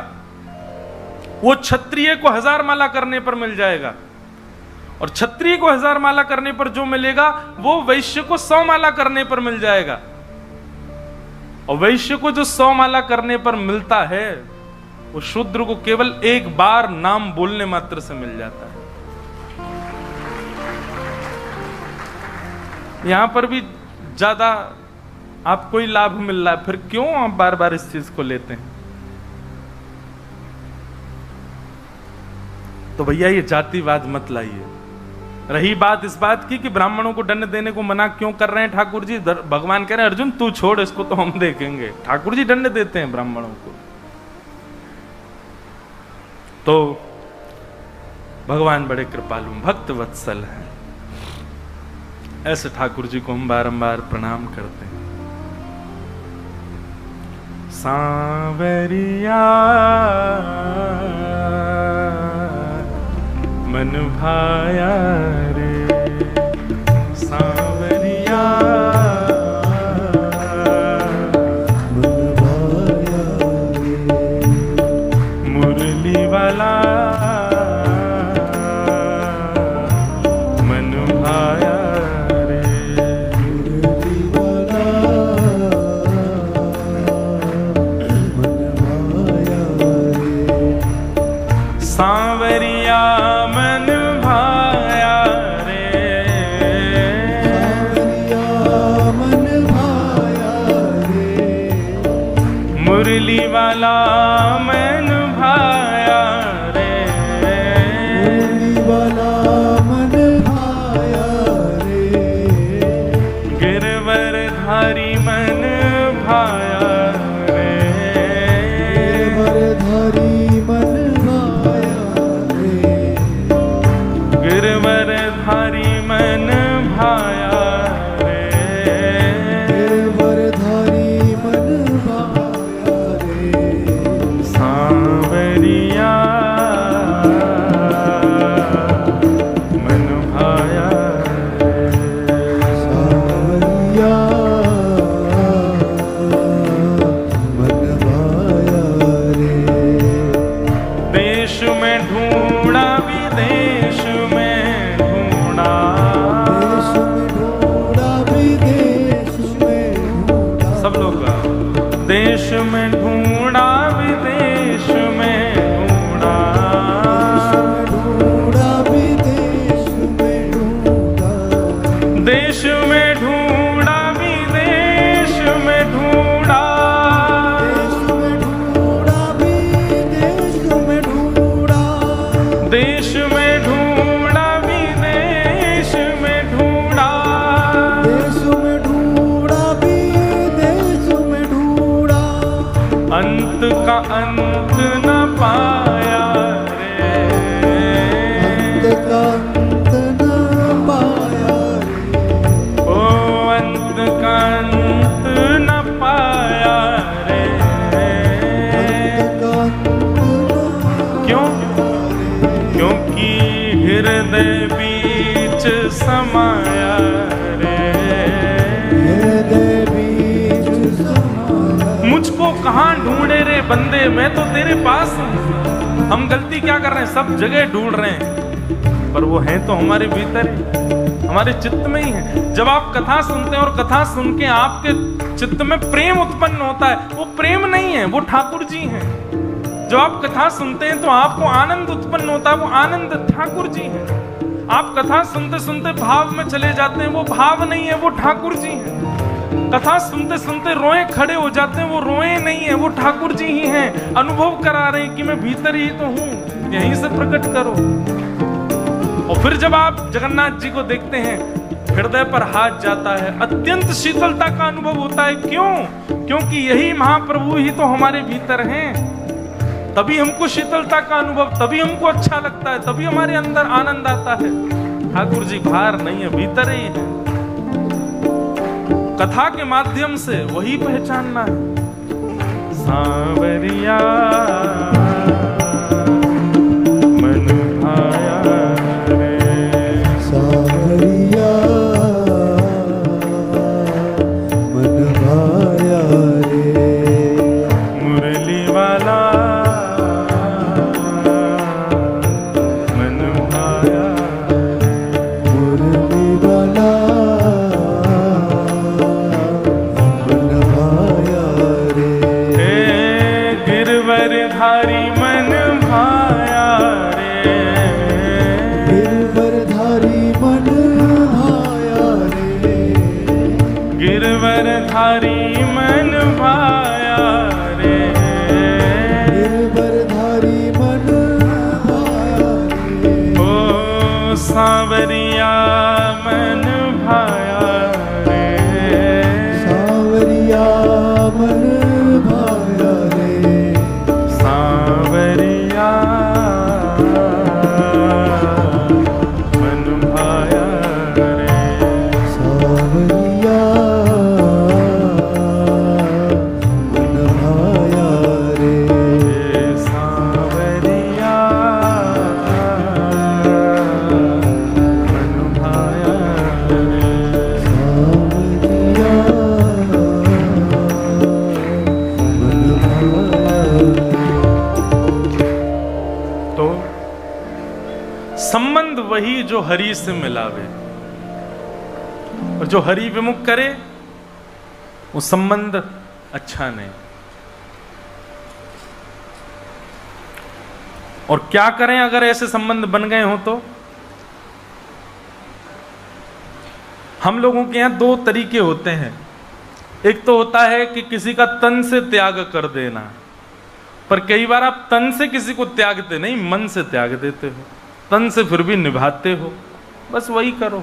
A: वो क्षत्रिय को 1000 माला करने पर मिल जाएगा। और क्षत्रिय को 1000 माला करने पर जो मिलेगा वो वैश्य को 100 माला करने पर मिल जाएगा। और वैश्य को जो 100 माला करने पर मिलता है वो शूद्र को केवल एक बार नाम बोलने मात्र से मिल जाता है। यहां पर भी ज्यादा आपको ही लाभ मिल रहा है, फिर क्यों आप बार बार इस चीज को लेते हैं? तो भैया ये जातिवाद मत लाइए। रही बात इस बात की कि ब्राह्मणों को दंड देने को मना क्यों कर रहे हैं ठाकुर जी, भगवान कह रहे हैं अर्जुन तू छोड़ इसको, तो हम देखेंगे। ठाकुर जी दंड देते हैं ब्राह्मणों को। तो भगवान बड़े कृपालु भक्त वत्सल हैं, ऐसे ठाकुर जी को हम बारंबार प्रणाम करते हैं। सांवरिया मन भाया रे, सांवरिया
B: मन भाया रे,
A: मुरली वाला मन भाया रे,
B: मुरली वाला मन भाया रे,
A: सांवरिया मन भाया रे,
B: सांवरिया मन भाया रे,
A: मुरली वाला मन भाया रे,
B: मुरली वाला मन भाया रे,
A: गिरवर धारी मन भाया रे,
B: गिरवरधारी मन भाया रे,
A: गिरवर धारी मन भाया रे,
B: गिरवरधारी मन भाया रे,
A: सांवरिया मन भाया रे,
B: सांवरिया मन भाया रे,
A: देश में ढूंढा विदेश में ढूंढा,
B: देश में ढूंढा विदेश में ढूंढा,
A: सब लोग देश में ढूंढा विदेश में ढूंढा,
B: देश में ढूंढा विदेश में ढूंढा,
A: देश में ढूंढा विदेश में ढूंढा,
B: देश में ढूंढा विदेश में ढूंढा,
A: देश में ढूंढा
B: देश में ढूंढा विदेश में ढूंढा,
A: अंत का अंत न पाया रे,
B: अंत का अंत न पाया रे,
A: ओ अंत का अंत न पाया रे,
B: अंत का अंत न
A: क्यों? क्योंकि हृदय बीच बीच समाया रे,
B: हृदय बीच समाया।
A: मुझको कहाँ ढूंढे रे बंदे, मैं तो तेरे पास हूँ। हम गलती क्या कर रहे हैं, सब जगह ढूंढ रहे हैं, पर वो है तो हमारे भीतर ही, हमारे चित्त में ही है। जब आप कथा सुनते हैं और कथा सुन के आपके चित्त में प्रेम उत्पन्न होता है, वो प्रेम नहीं है, वो ठाकुर जी हैं। जब आप कथा सुनते हैं तो आपको आनंद उत्पन्न होता है, वो आनंद ठाकुर जी हैं। आप कथा सुनते सुनते भाव में चले जाते हैं, वो भाव नहीं है, वो ठाकुर जी हैं। कथा सुनते सुनते रोए खड़े हो जाते हैं, वो रोए नहीं है, वो ठाकुर जी ही हैं। अनुभव करा रहे हैं कि मैं भीतर ही तो हूं, यहीं से प्रकट करो। और फिर जब आप जगन्नाथ जी को देखते हैं, हृदय पर हाथ जाता है, अत्यंत शीतलता का अनुभव होता है। क्यों? क्योंकि यही महाप्रभु ही तो हमारे भीतर हैं। तभी हमको शीतलता का अनुभव, तभी हमको अच्छा लगता है, तभी हमारे अंदर आनंद आता है। ठाकुर जी बाहर नहीं है, भीतर ही है। कथा के माध्यम से वही पहचानना है। सांवरिया मन भाया रे,
B: सांवरिया मन भाया रे,
A: मुरली वाला मन भाया,
B: मुरली वाला मन भाया रे,
A: हे गिरवरधारी मन भाया रे,
B: गिरवरधारी मन भाया रे,
A: गिरवरधारी मन भाया रे,
B: गिरवरधारी मन भाया रे,
A: ओ सांवरिया मन भाया रे,
B: सांवरिया मन भाया रे,
A: सांवरिया मन भाया रे,
B: सांवरिया मन भाया रे,
A: सांवरिया मन भाया रे।
B: सांवरिया मन भाया रे।
A: तो संबंध वही जो हरि से मिलावे, और जो हरि विमुख करे वो संबंध अच्छा नहीं। और क्या करें अगर ऐसे संबंध बन गए हो तो? हम लोगों के यहां दो तरीके होते हैं। एक तो होता है कि किसी का तन से त्याग कर देना, पर कई बार आप तन से किसी को त्यागते नहीं, मन से त्याग देते हो। तन से फिर भी निभाते हो, बस वही करो,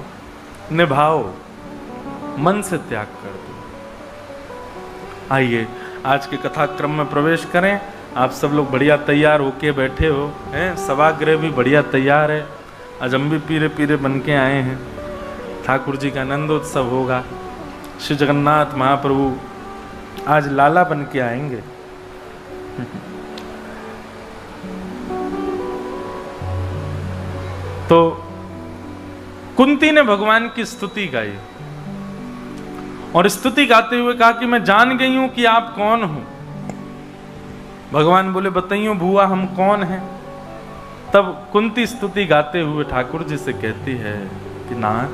A: निभाओ, मन से त्याग कर दो। आइए आज के कथा क्रम में प्रवेश करें। आप सब लोग बढ़िया तैयार होके बैठे हो हैं, सभागृह भी बढ़िया तैयार है। आज हम भी पीरे पीरे बन के आए हैं। ठाकुर जी का आनंदोत्सव होगा। श्री जगन्नाथ महाप्रभु आज लाला बन के आएंगे। तो कुंती ने भगवान की स्तुति गाई और स्तुति गाते हुए कहा कि मैं जान गई हूं कि आप कौन हो। भगवान बोले बताइयो भुआ हम कौन हैं। तब कुंती स्तुति गाते हुए ठाकुर जी से कहती है कि नाथ,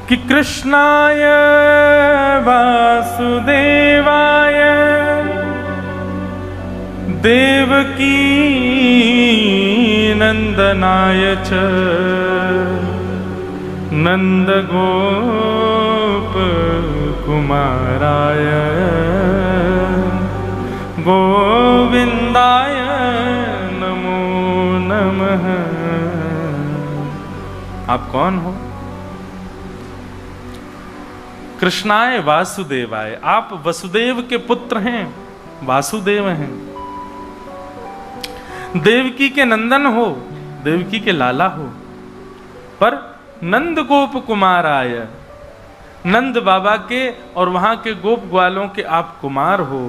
A: कि कृष्णाय वासुदेवाय देवकी नंदनाय च नंद गोप कुमाराय गोविंदाय नमो नमः। आप कौन हो? कृष्णाय वासुदेवाय, आप वसुदेव के पुत्र हैं, वासुदेव हैं। देवकी के नंदन हो, देवकी के लाला हो, पर नंद गोप कुमार आय, नंद बाबा के और वहां के गोप ग्वालों के आप कुमार हो।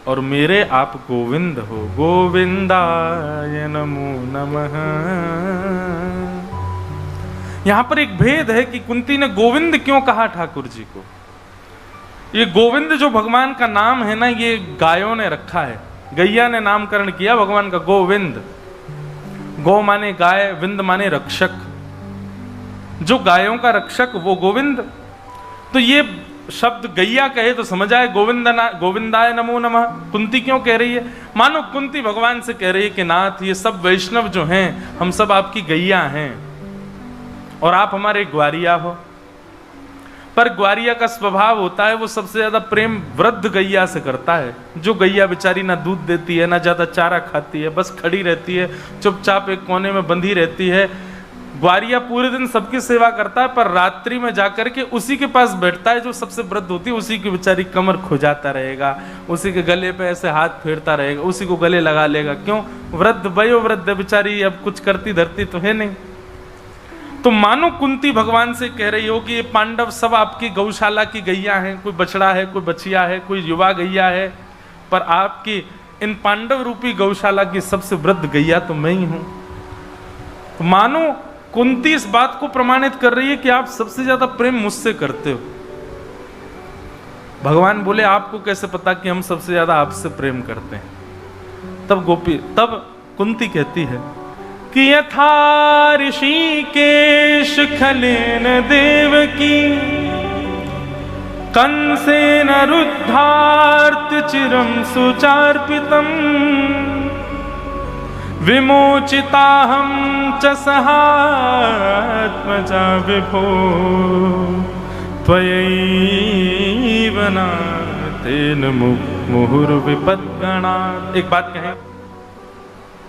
A: और मेरे आप गोविंद हो। गोविंदाय नमो नमः। यहां पर एक भेद है कि कुंती ने गोविंद क्यों कहा ठाकुर जी को। ये गोविंद जो भगवान का नाम है ना, ये गायों ने रखा है, गैया ने नामकरण किया भगवान का गोविंद। गौ माने गाय, विंद माने रक्षक, जो गायों का रक्षक वो गोविंद। तो ये शब्द गैया कहे तो समझ आए गोविंदाय नमो नमः। कुंती क्यों कह रही है? मानो कुंती भगवान से कह रही है कि नाथ, ये सब वैष्णव जो हैं, हम सब आपकी गैया हैं और आप हमारे ग्वारिया हो। पर ग्वारिया का स्वभाव होता है, वो सबसे ज्यादा प्रेम वृद्ध गैया से करता है। जो गैया बेचारी ना दूध देती है, ना ज्यादा चारा खाती है, बस खड़ी रहती है, चुपचाप एक कोने में बंधी रहती है। ग्वारिया पूरे दिन सबकी सेवा करता है, पर रात्रि में जाकर के उसी के पास बैठता है जो सबसे वृद्ध होती है। उसी की बेचारी कमर खुजाता रहेगा, उसी के गले पे ऐसे हाथ फेरता रहेगा, उसी को गले लगा लेगा। क्यों? वृद्ध वयोवृद्ध बेचारी, अब कुछ करती धरती तो है नहीं। तो मानो कुंती भगवान से कह रही हो कि ये पांडव सब आपकी गौशाला की गैया हैं, कोई बछड़ा है, कोई बछिया है, कोई युवा गैया है, पर आपकी इन पांडव रूपी गौशाला की सबसे वृद्ध गैया तो मैं ही हूं। तो मानो कुंती इस बात को प्रमाणित कर रही है कि आप सबसे ज्यादा प्रेम मुझसे करते हो। भगवान बोले आपको कैसे पता कि हम सबसे ज्यादा आपसे प्रेम करते हैं? तब कुंती कहती है कि यथा ऋषिकेश खलेन देवकी कंसेन रुद्धार्त चिरं सुचार्पितम् विमोचिताहं च सहात्मजा विभो त्वयैव नातेन मुहुर्विपद्गणात्। एक बात कहें,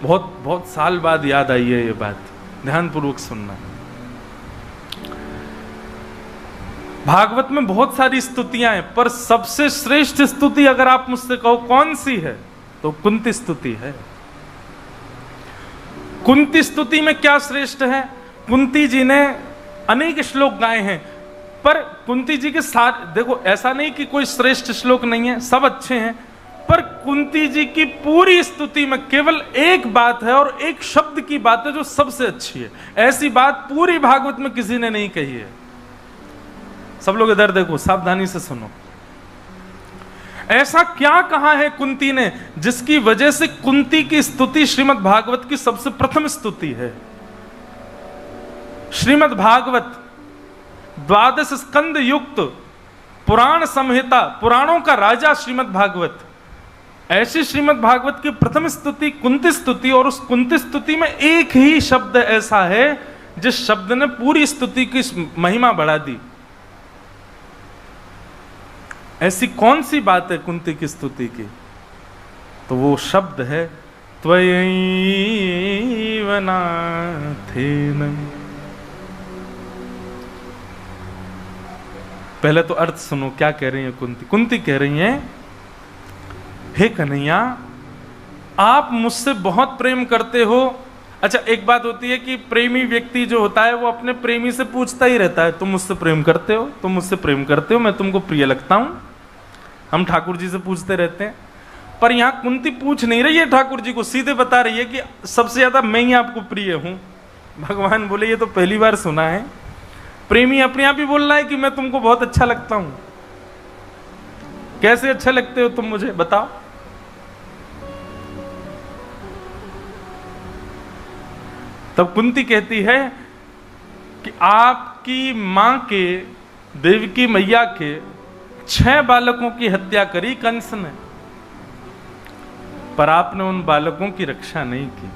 A: बहुत साल बाद याद आई है ये बात, ध्यानपूर्वक सुनना। भागवत में बहुत सारी स्तुतियां हैं, पर सबसे श्रेष्ठ स्तुति अगर आप मुझसे कहो कौन सी है, तो कुंती स्तुति है। कुंती स्तुति में क्या श्रेष्ठ है? कुंती जी ने अनेक श्लोक गाए हैं, पर कुंती जी के साथ देखो, ऐसा नहीं कि कोई श्रेष्ठ श्लोक नहीं है, सब अच्छे हैं, पर कुंती जी की पूरी स्तुति में केवल एक बात है और एक शब्द की बात है जो सबसे अच्छी है। ऐसी बात पूरी भागवत में किसी ने नहीं कही है। सब लोग इधर देखो, सावधानी से सुनो। ऐसा क्या कहा है कुंती ने जिसकी वजह से कुंती की स्तुति श्रीमद् भागवत की सबसे प्रथम स्तुति है? श्रीमद् भागवत 12 स्कंद युक्त पुराण संहिता, पुराणों का राजा श्रीमद् भागवत, ऐसी श्रीमद् भागवत की प्रथम स्तुति कुंती स्तुति, और उस कुंती स्तुति में एक ही शब्द ऐसा है जिस शब्द ने पूरी स्तुति की महिमा बढ़ा दी। ऐसी कौन सी बात है कुंती की स्तुति की? तो वो शब्द है त्वयैव नाथेन। पहले तो अर्थ सुनो, क्या कह रही है कुंती? कुंती कह रही है, हे कन्हैया, आप मुझसे बहुत प्रेम करते हो। अच्छा, एक बात होती है कि प्रेमी व्यक्ति जो होता है वो अपने प्रेमी से पूछता ही रहता है, तुम मुझसे प्रेम करते हो, तुम मुझसे प्रेम करते हो, मैं तुमको प्रिय लगता हूं। हम ठाकुर जी से पूछते रहते हैं, पर यहां कुंती पूछ नहीं रही है ठाकुर जी को, सीधे बता रही है कि सबसे ज्यादा मैं ही आपको प्रिय हूं। भगवान बोले ये तो पहली बार सुना है, प्रेमी अपने आप ही बोल रहा है कि मैं तुमको बहुत अच्छा लगता हूं। कैसे अच्छा लगते हो तुम मुझे बताओ? तब कुंती कहती है कि आपकी मां के, देवकी मैया के 6 बालकों की हत्या करी कंस ने, पर आपने उन बालकों की रक्षा नहीं की।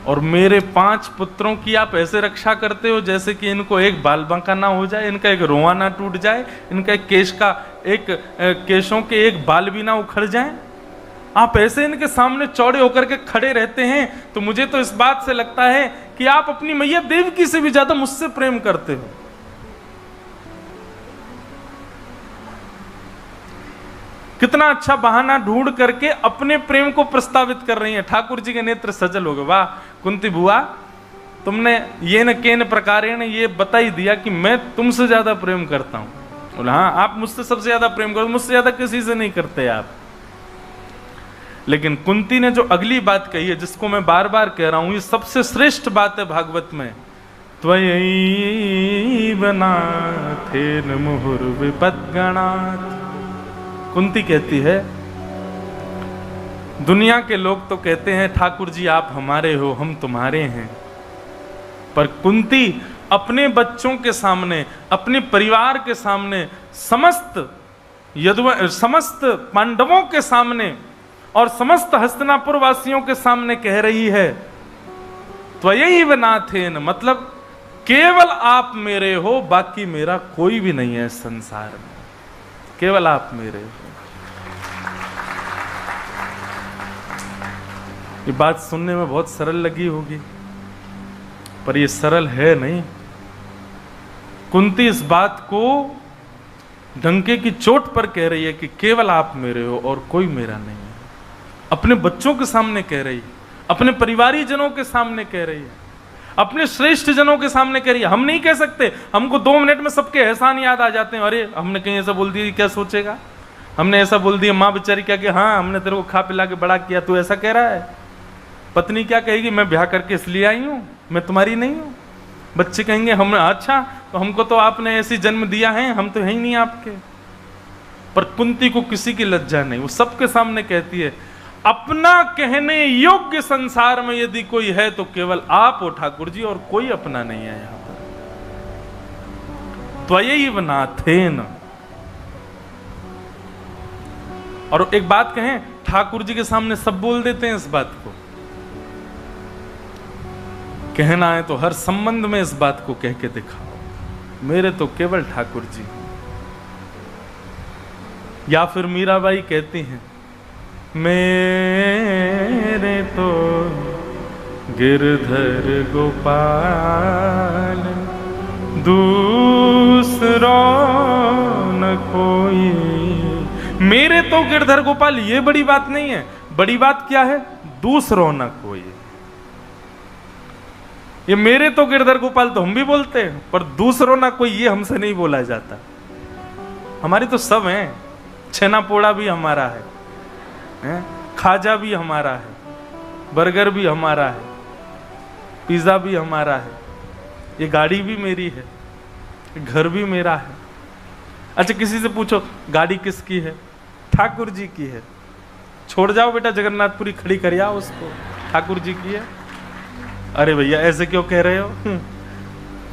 A: और मेरे 5 पुत्रों की आप ऐसे रक्षा करते हो जैसे कि इनको एक बाल बांका ना हो जाए, इनका एक रोआ ना टूट जाए, इनका केशों के एक बाल भी ना उखड़ जाए। आप ऐसे इनके सामने चौड़े होकर के खड़े रहते हैं। तो मुझे तो इस बात से लगता है कि आप अपनी मैया देवकी से भी ज्यादा मुझसे प्रेम करते हो। कितना अच्छा बहाना ढूंढ करके अपने प्रेम को प्रस्तावित कर रही हैं। ठाकुर जी के नेत्र सजल हो गए, वाह कुंती बुआ, तुमने ये न केन प्रकारेण ये बता ही दिया कि मैं तुमसे ज्यादा प्रेम करता हूं। बोला हाँ, आप मुझसे सबसे ज्यादा प्रेम करो, मुझसे ज्यादा किसी से नहीं करते आप। लेकिन कुंती ने जो अगली बात कही है, जिसको मैं बार बार कह रहा हूं, ये सबसे श्रेष्ठ बात है भागवत में। त्वयैव नाथेन मुहुर्विपद्गणात्। कुंती कहती है, दुनिया के लोग तो कहते हैं ठाकुर जी आप हमारे हो, हम तुम्हारे हैं, पर कुंती अपने बच्चों के सामने, अपने परिवार के सामने, समस्त पांडवों के सामने और समस्त हस्तिनापुर वासियों के सामने कह रही है, त्वयैव नाथेन, मतलब केवल आप मेरे हो, बाकी मेरा कोई भी नहीं है इस संसार में, केवल आप मेरे हो। ये बात सुनने में बहुत सरल लगी होगी, पर ये सरल है नहीं। कुंती इस बात को डंके की चोट पर कह रही है कि केवल आप मेरे हो और कोई मेरा नहीं है। अपने बच्चों के सामने कह रही है, अपने परिवारी जनों के सामने कह रही है, अपने श्रेष्ठ जनों के सामने कह रही है। हम नहीं कह सकते, हमको 2 मिनट में सबके एहसान याद आ जाते हैं। अरे हमने कहीं ऐसा बोल दिया, क्या सोचेगा, हमने ऐसा बोल दिया, माँ बेचारी क्या कि हाँ हमने तेरे को खा पिला के बड़ा किया, तू ऐसा कह रहा है। पत्नी क्या कहेगी, मैं ब्याह करके इसलिए आई हूं, मैं तुम्हारी नहीं हूं। बच्चे कहेंगे हम, अच्छा तो हमको तो आपने ऐसी जन्म दिया है, हम तो है ही नहीं आपके। पर कुंती को किसी की लज्जा नहीं, वो सबके सामने कहती है, अपना कहने योग्य संसार में यदि कोई है तो केवल आप हो ठाकुर जी, और कोई अपना नहीं है यहां पर। त्वयैव नाथेन। और एक बात कहें, ठाकुर जी के सामने सब बोल देते हैं इस बात को, कहना है तो हर संबंध में इस बात को कह के दिखाओ, मेरे तो केवल ठाकुर जी। या फिर मीराबाई कहती हैं, मेरे तो गिरधर गोपाल, दूसरा न कोई। मेरे तो गिरधर गोपाल, ये बड़ी बात नहीं है, बड़ी बात क्या है, दूसरों न कोई। ये मेरे तो गिरधर गोपाल तो हम भी बोलते हैं, पर दूसरों ना कोई, ये हमसे नहीं बोला जाता। हमारी तो सब हैं, छेना पोड़ा भी हमारा है, खाजा भी हमारा है, बर्गर भी हमारा है, पिज्जा भी हमारा है, ये गाड़ी भी मेरी है, घर भी मेरा है। अच्छा किसी से पूछो गाड़ी किसकी है, ठाकुर जी की है। छोड़ जाओ बेटा जगन्नाथपुरी खड़ी कर आओ उसको, ठाकुर जी की है। अरे भैया ऐसे क्यों कह रहे हो,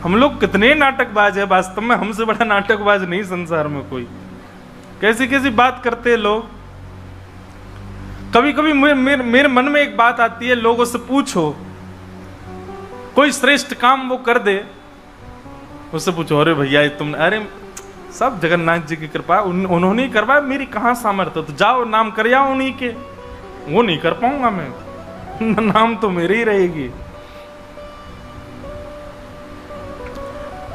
A: हम लोग कितने नाटकबाज है, वास्तव में हमसे बड़ा नाटकबाज नहीं संसार में कोई। कैसी कैसी बात करते हैं लोग। कभी कभी मेरे मन में एक बात आती है, लोगों से पूछो कोई श्रेष्ठ काम वो कर दे, उससे पूछो अरे भैया तुम, अरे सब जगन्नाथ जी की कृपा, उन्होंने ही करवाया, मेरी कहां सामर्थ्य, तो जाओ नाम कर आओ उन्हीं के। वो नहीं कर पाऊंगा मैं, नाम तो मेरी ही रहेगी।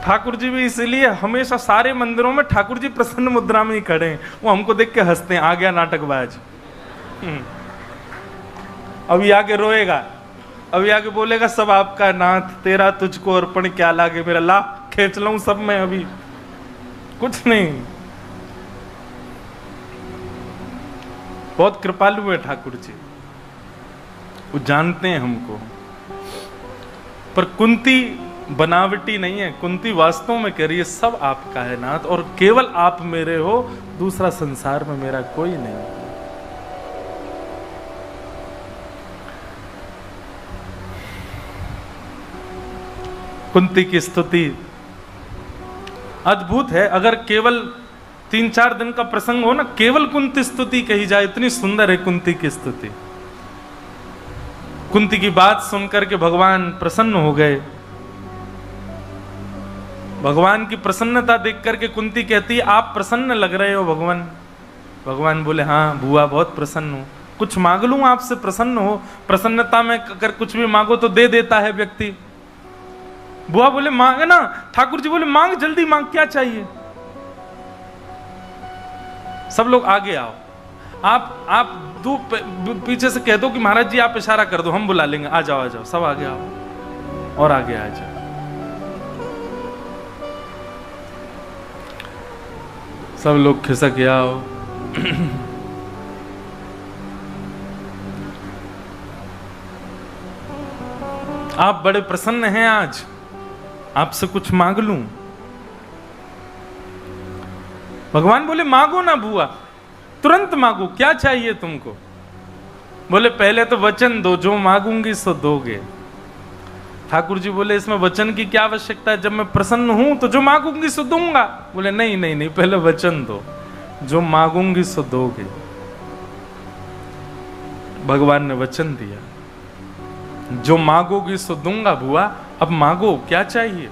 A: ठाकुर जी भी इसीलिए हमेशा सारे मंदिरों में ठाकुर जी प्रसन्न मुद्रा में ही खड़े हैं। वो हमको देख के हंसते हैं, आ गया नाटकबाज। अभी आके रोएगा, अभी आके बोलेगा सब आपका नाथ, तेरा तुझको अर्पण क्या लागे, मेरा ला खींच लूं सब में, अभी कुछ नहीं। बहुत कृपालु है ठाकुर जी, वो जानते हैं हमको। पर कुंती बनावटी नहीं है, कुंती वास्तव में कह रही है सब आपका है नाथ, और केवल आप मेरे हो, दूसरा संसार में मेरा कोई नहीं। कुंती की स्तुति अद्भुत है। अगर केवल 3-4 दिन का प्रसंग हो ना, केवल कुंती स्तुति कही जाए, इतनी सुंदर है कुंती की स्तुति। कुंती की बात सुनकर के भगवान प्रसन्न हो गए। भगवान की प्रसन्नता देख करके कुंती कहती है आप प्रसन्न लग रहे हो भगवान। भगवान बोले हाँ बुआ बहुत प्रसन्न हूं, कुछ मांग लूं आपसे प्रसन्न हो। प्रसन्नता में अगर कुछ भी मांगो तो दे देता है व्यक्ति। बुआ बोले मांग ना, ठाकुर जी बोले मांग जल्दी मांग, क्या चाहिए। सब लोग आगे आओ, आप दो पीछे से कह दो कि महाराज जी आप इशारा कर दो, हम बुला लेंगे, आ जाओ आ जाओ, सब आगे आओ और आगे आ जाओ। सब लोग खिसक आओ। आप बड़े प्रसन्न हैं आज, आपसे कुछ मांग लूं। भगवान बोले मांगो ना बुआ, तुरंत मांगो, क्या चाहिए तुमको? बोले पहले तो वचन दो, जो मांगूंगी सो दोगे। ठाकुर जी बोले इसमें वचन की क्या आवश्यकता है, जब मैं प्रसन्न हूं तो जो मांगूंगी सो दूंगा। बोले नहीं नहीं नहीं, पहले वचन दो, जो मांगूंगी सो दोगे। भगवान ने वचन दिया, जो मांगोगी सो दूंगा बुआ, अब मांगो, क्या चाहिए?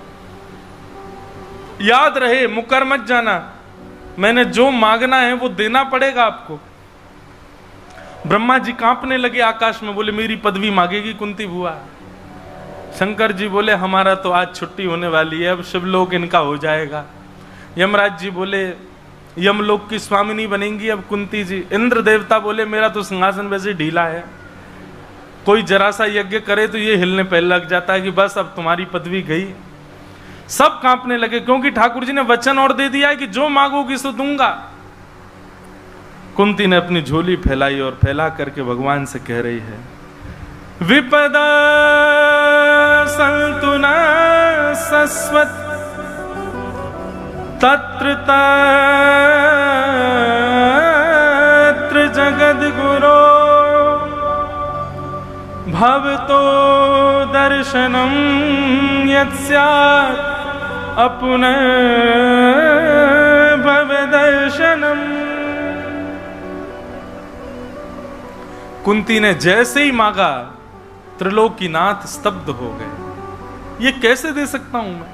A: याद रहे, मुकर मत जाना, मैंने जो मांगना है वो देना पड़ेगा आपको। ब्रह्मा जी कांपने लगे आकाश में, बोले मेरी पदवी मांगेगी कुंती बुआ। शंकर जी बोले हमारा तो आज छुट्टी होने वाली है, अब शिवलोक इनका हो जाएगा। यमराज जी बोले यमलोक की स्वामिनी बनेंगी अब कुंती जी। इंद्र देवता बोले मेरा तो सिंहासन वैसे ढीला है, कोई जरा सा यज्ञ करे तो ये हिलने पे लग जाता है कि बस अब तुम्हारी पदवी गई। सब कांपने लगे, क्योंकि ठाकुर जी ने वचन और दे दिया है कि जो मांगोगी सो दूंगा। कुंती ने अपनी झोली फैलाई और फैला करके भगवान से कह रही है, विपदा संतु न सस्वत तत्र तत्र जगद्गुरो भवतो दर्शनम यत्स्यात् अपुनः भव दर्शनम। कुंती ने जैसे ही मांगा, त्रिलोकीनाथ स्तब्ध हो गए। ये कैसे दे सकता हूं मैं?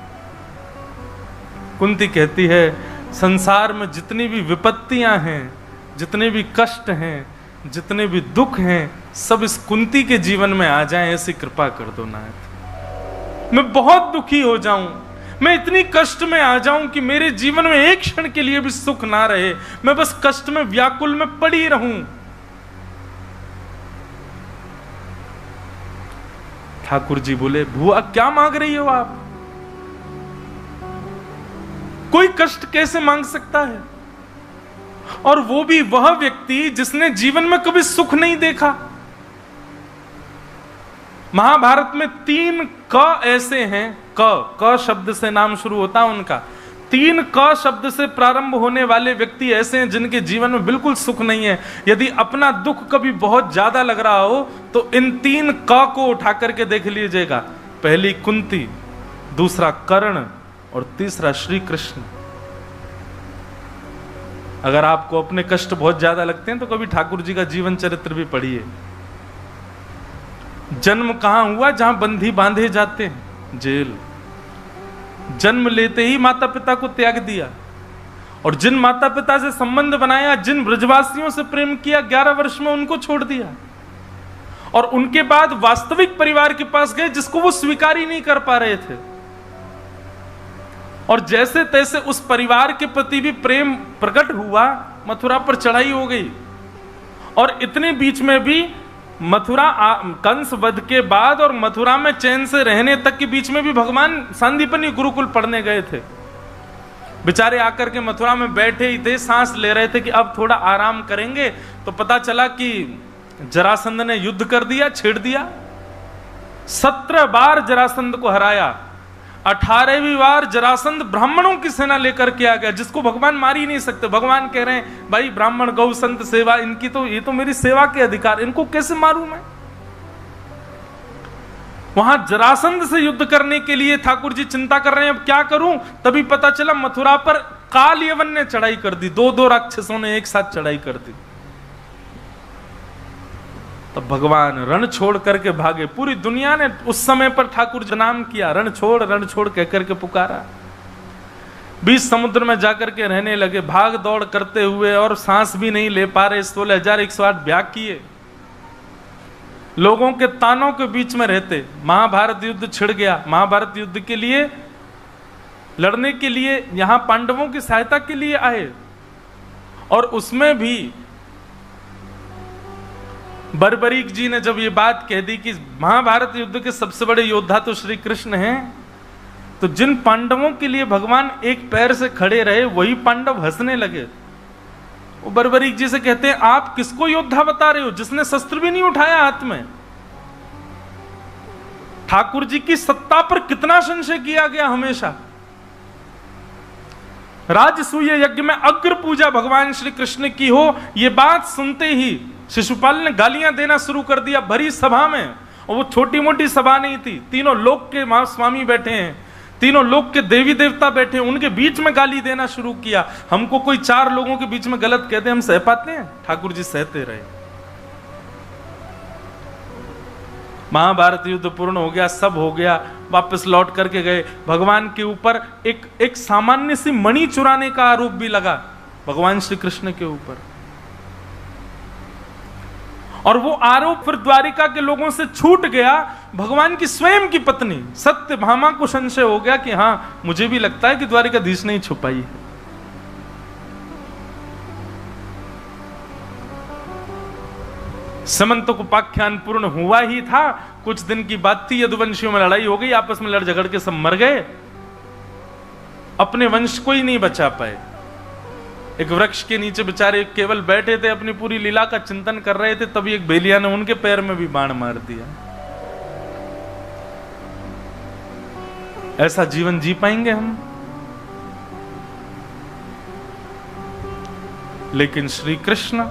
A: कुंती कहती है संसार में जितनी भी विपत्तियां हैं, जितने भी कष्ट हैं, जितने भी दुख हैं, सब इस कुंती के जीवन में आ जाएं, ऐसी कृपा कर दो नाथ। मैं बहुत दुखी हो जाऊं, मैं इतनी कष्ट में आ जाऊं कि मेरे जीवन में एक क्षण के लिए भी सुख ना रहे, मैं बस कष्ट में व्याकुल में पड़ी रहूं। ठाकुर जी बोले बुआ क्या मांग रही हो आप? कोई कष्ट कैसे मांग सकता है? और वो भी वह व्यक्ति जिसने जीवन में कभी सुख नहीं देखा। महाभारत में 3 क ऐसे हैं, क शब्द से नाम शुरू होता है उनका। 3 क शब्द से प्रारंभ होने वाले व्यक्ति ऐसे हैं जिनके जीवन में बिल्कुल सुख नहीं है। यदि अपना दुख कभी बहुत ज्यादा लग रहा हो तो इन 3 क को उठा करके देख लीजिएगा। पहली कुंती, दूसरा कर्ण और तीसरा श्री कृष्ण। अगर आपको अपने कष्ट बहुत ज्यादा लगते हैं तो कभी ठाकुर जी का जीवन चरित्र भी पढ़िए। जन्म कहां हुआ? जहां बंधी बांधे जाते हैं, जेल। जन्म लेते ही माता पिता को त्याग दिया, और जिन माता पिता से संबंध बनाया, जिन ब्रजवासियों से प्रेम किया, 11 वर्ष में उनको छोड़ दिया। और उनके बाद वास्तविक परिवार के पास गए जिसको वो स्वीकार ही नहीं कर पा रहे थे, और जैसे तैसे उस परिवार के प्रति भी प्रेम प्रकट हुआ, मथुरा पर चढ़ाई हो गई। और इतने बीच में भी मथुरा कंस वध के बाद और मथुरा में चैन से रहने तक के बीच में भी भगवान सांदीपनि गुरुकुल पढ़ने गए थे। बेचारे आकर के मथुरा में बैठे ही थे, सांस ले रहे थे कि अब थोड़ा आराम करेंगे, तो पता चला कि जरासंध ने युद्ध कर दिया, छेड़ दिया। 17 बार जरासंध को हराया। 18वीं बार जरासंध ब्राह्मणों की सेना लेकर के आ गया, जिसको भगवान मार ही नहीं सकते। भगवान कह रहे हैं भाई ब्राह्मण गौ संत सेवा, इनकी तो ये तो मेरी सेवा के अधिकार, इनको कैसे मारूं मैं? वहां जरासंध से युद्ध करने के लिए ठाकुर जी चिंता कर रहे हैं, अब क्या करूं? तभी पता चला मथुरा पर काल यवन ने चढ़ाई कर दी। 2 राक्षसों ने एक साथ चढ़ाई कर दी। तब भगवान रण छोड़ करके भागे। पूरी दुनिया ने उस समय पर ठाकुर जी नाम किया, रण छोड़ कह करके पुकारा। बीच समुद्र में जाकर के रहने लगे, भाग दौड़ करते हुए, और सांस भी नहीं ले पा रहे। 16,108 ब्याह किए, लोगों के तानों के बीच में रहते। महाभारत युद्ध छिड़ गया। महाभारत युद्ध के लिए लड़ने के लिए यहां पांडवों की सहायता के लिए आए, और उसमें भी बर्बरीक जी ने जब ये बात कह दी कि महाभारत युद्ध के सबसे बड़े योद्धा तो श्री कृष्ण हैं, तो जिन पांडवों के लिए भगवान एक पैर से खड़े रहे वही पांडव हंसने लगे। वो बर्बरीक जी से कहते हैं आप किसको योद्धा बता रहे हो जिसने शस्त्र भी नहीं उठाया हाथ में? ठाकुर जी की सत्ता पर कितना संशय किया गया हमेशा। राजसूय यज्ञ में अग्र पूजा भगवान श्री कृष्ण की हो, यह बात सुनते ही शिशुपाल ने गालियां देना शुरू कर दिया भरी सभा में। और वो छोटी मोटी सभा नहीं थी, तीनों लोक के महास्वामी बैठे हैं, तीनों लोक के देवी देवता बैठे हैं, उनके बीच में गाली देना शुरू किया। हमको कोई 4 लोगों के बीच में गलत कहते हम सह पाते हैं? ठाकुर जी सहते रहे। महाभारत युद्ध पूर्ण हो गया, सब हो गया, वापस लौट करके गए। भगवान के ऊपर एक सामान्य सी मणि चुराने का आरोप भी लगा भगवान श्री कृष्ण के ऊपर, और वो आरोप फिर द्वारिका के लोगों से छूट गया। भगवान की स्वयं की पत्नी सत्यभामा को संशय हो गया कि हां, मुझे भी लगता है कि द्वारिकाधीश ने छुपाई है। समंतकोपाख्यान पूर्ण हुआ ही था, कुछ दिन की बात थी, यदुवंशियों में लड़ाई हो गई, आपस में लड़ झगड़ के सब मर गए, अपने वंश को ही नहीं बचा पाए। एक वृक्ष के नीचे बेचारे केवल बैठे थे, अपनी पूरी लीला का चिंतन कर रहे थे, तभी एक बेलिया ने उनके पैर में भी बाण मार दिया। ऐसा जीवन जी पाएंगे हम? लेकिन श्री कृष्ण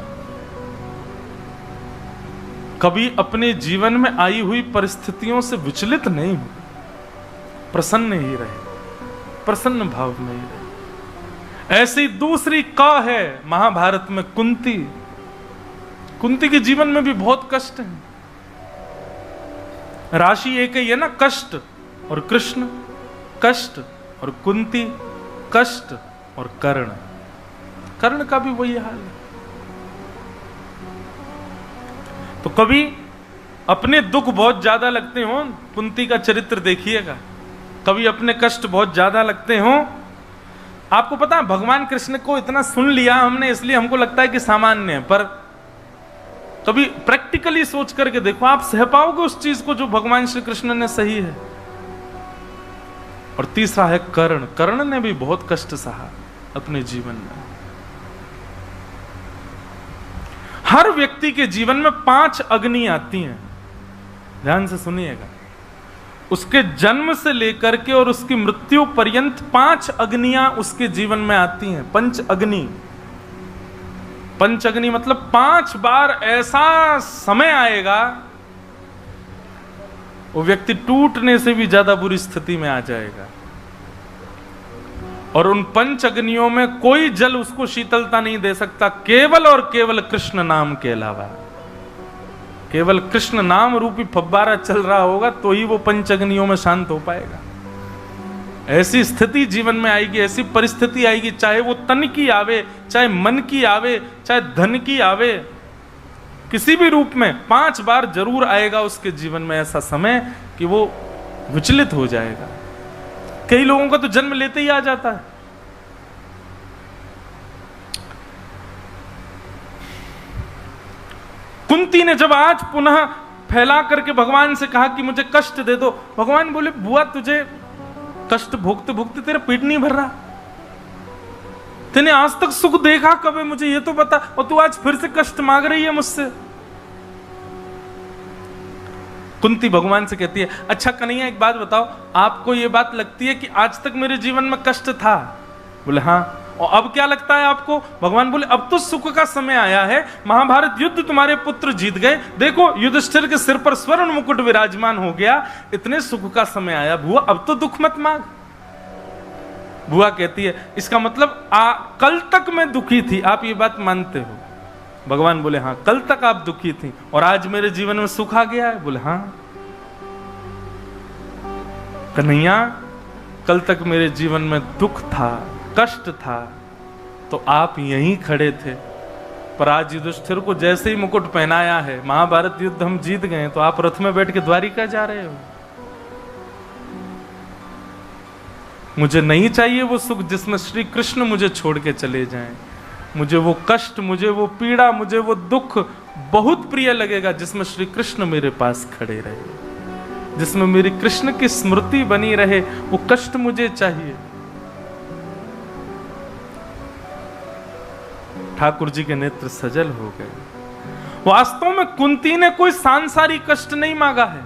A: कभी अपने जीवन में आई हुई परिस्थितियों से विचलित नहीं हुए, प्रसन्न ही रहे, प्रसन्न भाव में ही रहे। ऐसी दूसरी का है महाभारत में कुंती। कुंती के जीवन में भी बहुत कष्ट है। राशि एक ही है ना, कष्ट और कृष्ण, कष्ट और कुंती, कष्ट और कर्ण। कर्ण का भी वही हाल है। तो कभी अपने दुख बहुत ज्यादा लगते हो, कुंती का चरित्र देखिएगा, कभी अपने कष्ट बहुत ज्यादा लगते हो। आपको पता है भगवान कृष्ण को इतना सुन लिया हमने, इसलिए हमको लगता है कि सामान्य है, पर कभी प्रैक्टिकली सोच करके देखो, आप सह पाओगे उस चीज को जो भगवान श्री कृष्ण ने सही है। और तीसरा है कर्ण। कर्ण ने भी बहुत कष्ट सहा अपने जीवन में। हर व्यक्ति के जीवन में 5 अग्नि आती हैं, ध्यान से सुनिएगा। उसके जन्म से लेकर के और उसकी मृत्यु पर्यंत 5 अग्नियां उसके जीवन में आती हैं। पंच अग्नि, पंच अग्नि मतलब 5 बार ऐसा समय आएगा वो व्यक्ति टूटने से भी ज्यादा बुरी स्थिति में आ जाएगा। और उन 5 अग्नियों में कोई जल उसको शीतलता नहीं दे सकता, केवल और केवल कृष्ण नाम के अलावा। केवल कृष्ण नाम रूपी फव्वारा चल रहा होगा तो ही वो 5 अग्नियों में शांत हो पाएगा। ऐसी स्थिति जीवन में आएगी, ऐसी परिस्थिति आएगी, चाहे वो तन की आवे, चाहे मन की आवे, चाहे धन की आवे, किसी भी रूप में 5 बार जरूर आएगा उसके जीवन में ऐसा समय कि वो विचलित हो जाएगा। कई लोगों का तो जन्म लेते ही आ जाता है। कुंती ने जब आज पुनः फैला करके भगवान से कहा कि मुझे कष्ट दे दो, भगवान बोले बुआ तुझे कष्ट भोगते भोगते तेरा पेट नहीं भर रहा, तूने आज तक सुख देखा कब है मुझे ये तो बता, और तू आज फिर से कष्ट मांग रही है मुझसे। कुंती भगवान से कहती है अच्छा कन्हैया एक बात बताओ, आपको ये बात लगती है कि आज तक मेरे जीवन में कष्ट था? बोले हाँ। और अब क्या लगता है आपको? भगवान बोले अब तो सुख का समय आया है, महाभारत युद्ध तुम्हारे पुत्र जीत गए, देखो युधिष्ठिर के सिर पर स्वर्ण मुकुट विराजमान हो गया, इतने सुख का समय आया बुआ, अब तो दुख मत मांग। बुआ कहती है इसका मतलब कल तक मैं दुखी थी, आप ये बात मानते हो? भगवान बोले हाँ कल तक आप दुखी थी और आज मेरे जीवन में सुख आ गया है? बोले हाँ। कन्हैया कल तक मेरे जीवन में दुख था, कष्ट था, तो आप यहीं खड़े थे, पर आज युधिष्ठिर को जैसे ही मुकुट पहनाया है, महाभारत युद्ध हम जीत गए, तो आप रथ में बैठ के द्वारिका जा रहे हो। मुझे नहीं चाहिए वो सुख जिसमें श्री कृष्ण मुझे छोड़ के चले जाएं। मुझे वो कष्ट, मुझे वो पीड़ा, मुझे वो दुख बहुत प्रिय लगेगा जिसमें श्री कृष्ण मेरे पास खड़े रहे, जिसमें मेरी कृष्ण की स्मृति बनी रहे, वो कष्ट मुझे चाहिए। ठाकुर जी के नेत्र सजल हो गए। वास्तव में कुंती ने कोई सांसारिक कष्ट नहीं मांगा है,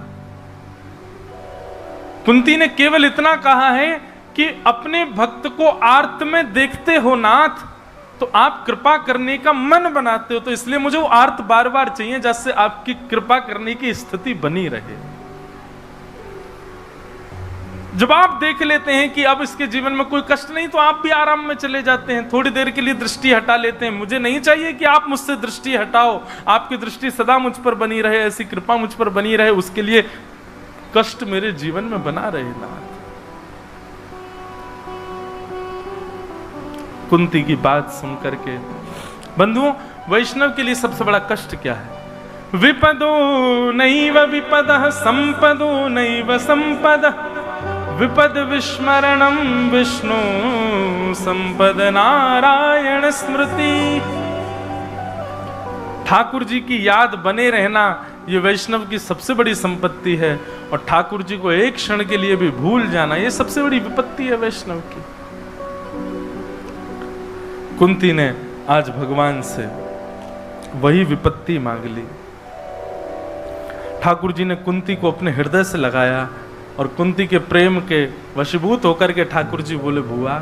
A: कुंती ने केवल इतना कहा है कि अपने भक्त को आर्त में देखते हो नाथ, तो आप कृपा करने का मन बनाते हो, तो इसलिए मुझे वो आर्त बार बार चाहिए जिससे आपकी कृपा करने की स्थिति बनी रहे। जब आप देख लेते हैं कि अब इसके जीवन में कोई कष्ट नहीं, तो आप भी आराम में चले जाते हैं, थोड़ी देर के लिए दृष्टि हटा लेते हैं। मुझे नहीं चाहिए कि आप मुझसे दृष्टि हटाओ, आपकी दृष्टि सदा मुझ पर बनी रहे, ऐसी कृपा मुझ पर बनी रहे, उसके लिए कष्ट मेरे जीवन में बना रहे नाथ। कुंती की बात सुनकर के बंधुओं, वैष्णव के लिए सबसे बड़ा कष्ट क्या है? विपदो नैव विपदः संपदो नैव संपदः, विपद विस्मरणम विष्णु संपद नारायण स्मृति। ठाकुर जी की याद बने रहना ये वैष्णव की सबसे बड़ी संपत्ति है, और ठाकुर जी को एक क्षण के लिए भी भूल जाना ये सबसे बड़ी विपत्ति है वैष्णव की। कुंती ने आज भगवान से वही विपत्ति मांग ली। ठाकुर जी ने कुंती को अपने हृदय से लगाया, और कुंती के प्रेम के वशीभूत होकर के ठाकुर जी बोले, बुआ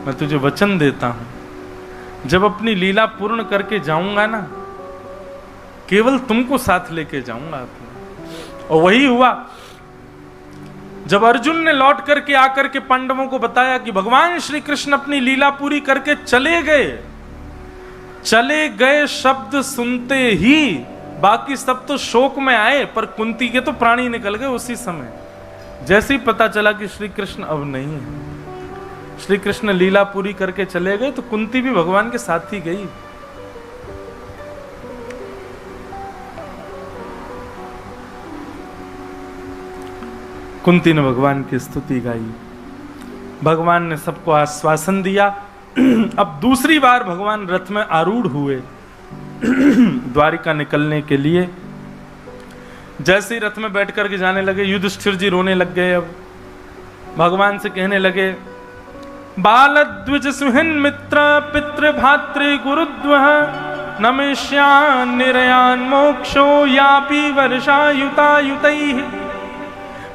A: मैं तुझे वचन देता हूं, जब अपनी लीला पूर्ण करके जाऊंगा ना, केवल तुमको साथ लेके जाऊंगा अपने। और वही हुआ। जब अर्जुन ने लौट करके आकर के पांडवों को बताया कि भगवान श्री कृष्ण अपनी लीला पूरी करके चले गए शब्द सुनते ही बाकी सब तो शोक में आए, पर कुंती के तो प्राणी निकल गए उसी समय। जैसे ही पता चला कि श्री कृष्ण अब नहीं है, श्री कृष्ण लीला पूरी करके चले गए, तो कुंती भी भगवान के साथ ही गई। कुंती ने भगवान की स्तुति गाई, भगवान ने सबको आश्वासन दिया। अब दूसरी बार भगवान रथ में आरूढ़ हुए द्वारिका निकलने के लिए। जैसे ही रथ में बैठ करके जाने लगे, युधिष्ठिर जी रोने लग गए। अब भगवान से कहने लगे, बालद्विज सुहन मित्र पितृ भातृ गुरुद्वः नमेश्यान निरयान मोक्षो यापि वर्षायुतायुतैः।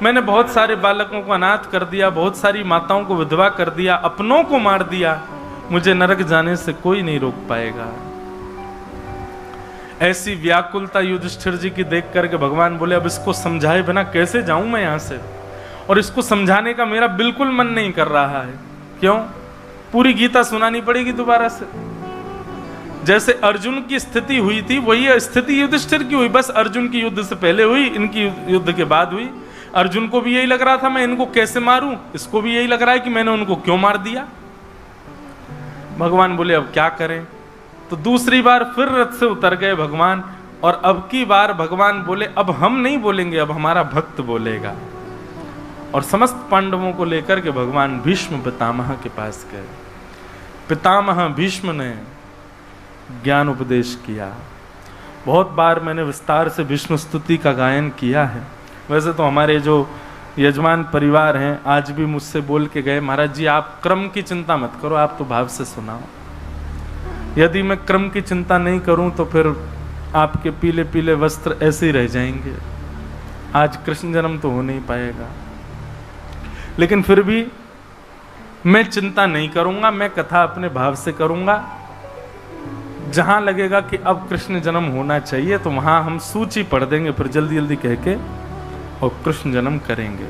A: मैंने बहुत सारे बालकों को अनाथ कर दिया, बहुत सारी माताओं को विधवा कर दिया, अपनों को मार दिया, मुझे नरक जाने से कोई नहीं रोक पाएगा। ऐसी व्याकुलता युधिष्ठिर जी की देख करके भगवान बोले, अब इसको समझाए बिना कैसे जाऊं मैं यहां से, और इसको समझाने का मेरा बिल्कुल मन नहीं कर रहा है। क्यों? पूरी गीता सुनानी पड़ेगी दोबारा से। जैसे अर्जुन की स्थिति हुई थी, वही स्थिति युधिष्ठिर की हुई, बस अर्जुन की युद्ध से पहले हुई, इनकी युद्ध के बाद हुई। अर्जुन को भी यही लग रहा था मैं इनको कैसे मारूं, इसको भी यही लग रहा है कि मैंने उनको क्यों मार दिया। भगवान बोले अब क्या करें, तो दूसरी बार फिर रथ से उतर गए भगवान, और अब की बार भगवान बोले अब हम नहीं बोलेंगे, अब हमारा भक्त बोलेगा। और समस्त पांडवों को लेकर के भगवान भीष्म पितामह के पास गए। पितामह भीष्म ने ज्ञान उपदेश किया। बहुत बार मैंने विस्तार से भीष्म स्तुति का गायन किया है। वैसे तो हमारे जो यजमान परिवार हैं आज भी मुझसे बोल के गए, महाराज जी आप क्रम की चिंता मत करो, आप तो भाव से सुनाओ। यदि मैं क्रम की चिंता नहीं करूं तो फिर आपके पीले पीले वस्त्र ऐसे ही रह जाएंगे, आज कृष्ण जन्म तो हो नहीं पाएगा। लेकिन फिर भी मैं चिंता नहीं करूंगा, मैं कथा अपने भाव से करूंगा। जहां लगेगा कि अब कृष्ण जन्म होना चाहिए तो वहां हम सूची पढ़ देंगे, फिर जल्दी जल्दी कह के और कृष्ण जन्म करेंगे।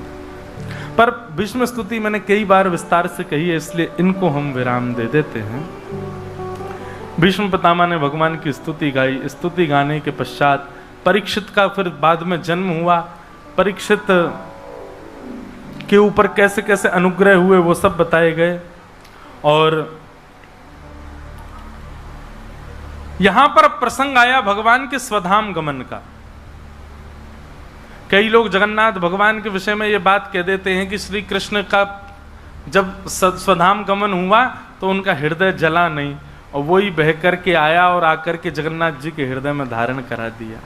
A: पर भीष्म स्तुति मैंने कई बार विस्तार से कही है, इसलिए इनको हम विराम दे देते हैं। भीष्म पितामह ने भगवान की स्तुति गाई। स्तुति गाने के पश्चात परीक्षित का फिर बाद में जन्म हुआ। परीक्षित के ऊपर कैसे कैसे अनुग्रह हुए वो सब बताए गए। और यहां पर प्रसंग आया भगवान के स्वधाम गमन का। कई लोग जगन्नाथ भगवान के विषय में ये बात कह देते हैं कि श्री कृष्ण का जब स्वधाम गमन हुआ तो उनका हृदय जला नहीं, और वही बह करके आया और आकर के जगन्नाथ जी के हृदय में धारण करा दिया।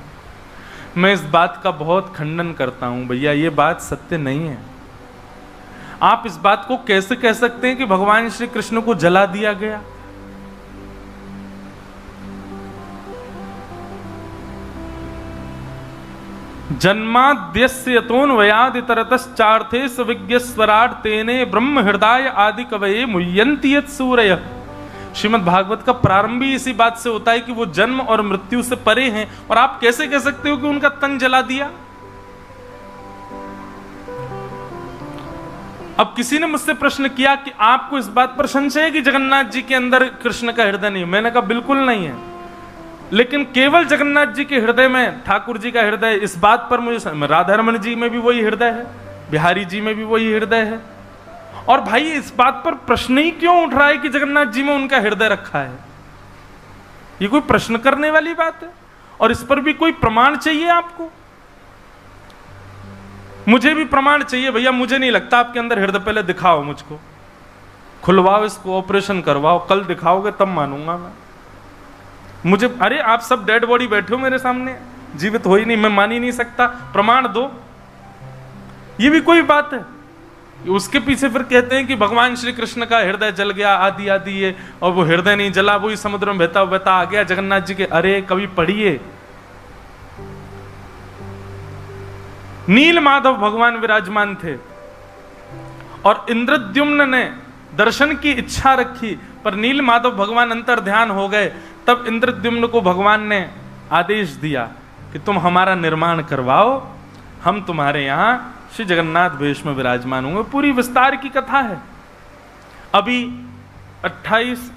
A: मैं इस बात का बहुत खंडन करता हूं भैया, ये बात सत्य नहीं है। आप इस बात को कैसे कह सकते हैं कि भगवान श्री कृष्ण को जला दिया गया? जन्माद्यस्य यतोऽन्वयाद् इतरतश्चार्थेष विज्ञस्वराट् तेने ब्रह्म हृदय आदि कवये मुह्यन्ति यत् सूरयः। श्रीमद् भागवत का प्रारंभ ही इसी बात से होता है कि वो जन्म और मृत्यु से परे हैं, और आप कैसे कह सकते हो कि उनका तन जला दिया? अब किसी ने मुझसे प्रश्न किया कि आपको इस बात पर संशय है कि जगन्नाथ जी के अंदर कृष्ण का हृदय नहीं? मैंने कहा बिल्कुल नहीं है, लेकिन केवल जगन्नाथ जी के हृदय में ठाकुर जी का हृदय, इस बात पर मुझे, राधारमण जी में भी वही हृदय है, बिहारी जी में भी वही हृदय है। और भाई इस बात पर प्रश्न ही क्यों उठ रहा है कि जगन्नाथ जी में उनका हृदय रखा है? ये कोई प्रश्न करने वाली बात है? और इस पर भी कोई प्रमाण चाहिए आपको? मुझे भी प्रमाण चाहिए भैया, मुझे नहीं लगता आपके अंदर हृदय, पहले दिखाओ मुझको, खुलवाओ इसको, ऑपरेशन करवाओ, कल दिखाओगे तब मानूंगा मैं। मुझे, अरे आप सब डेड बॉडी बैठे हो मेरे सामने, जीवित हो ही नहीं, मैं मान ही नहीं सकता, प्रमाण दो। ये भी कोई बात है? उसके पीछे फिर कहते हैं कि भगवान श्री कृष्ण का हृदय जल गया, आदि आदि ये, और वो हृदय नहीं जला, वही समुद्र में बहता बहता आ गया जगन्नाथ जी के। अरे कभी पढ़िए, नील माधव भगवान विराजमान थे और इंद्रद्युम्न ने दर्शन की इच्छा रखी, पर नील माधव भगवान अंतर ध्यान हो गए। तब इंद्रद्युम्न को भगवान ने आदेश दिया कि तुम हमारा निर्माण करवाओ, हम तुम्हारे यहां श्री जगन्नाथ वेश में विराजमान होंगे। पूरी विस्तार की कथा है। अभी 28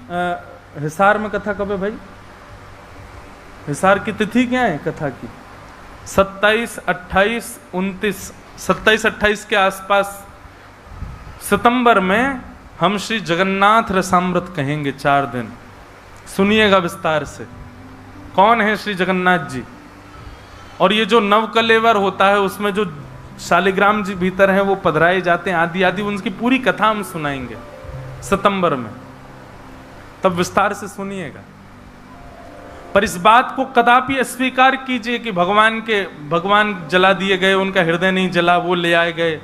A: हिसार में कथा कब है भाई? हिसार की तिथि क्या है कथा की? 27, 28, 29, 27, 28 के आसपास सितंबर में हम श्री जगन्नाथ रसामृत कहेंगे 4 दिन। सुनिएगा विस्तार से, कौन है श्री जगन्नाथ जी। और ये जो नवकलेवर होता है उसमें जो शालिग्राम जी भीतर हैं वो पधराए जाते हैं, आदि आदि, उनकी पूरी कथा हम सुनाएंगे सितंबर में, तब विस्तार से सुनिएगा। पर इस बात को कदापि अस्वीकार कीजिए कि भगवान जला दिए गए, उनका हृदय नहीं जला, वो ले आए गए।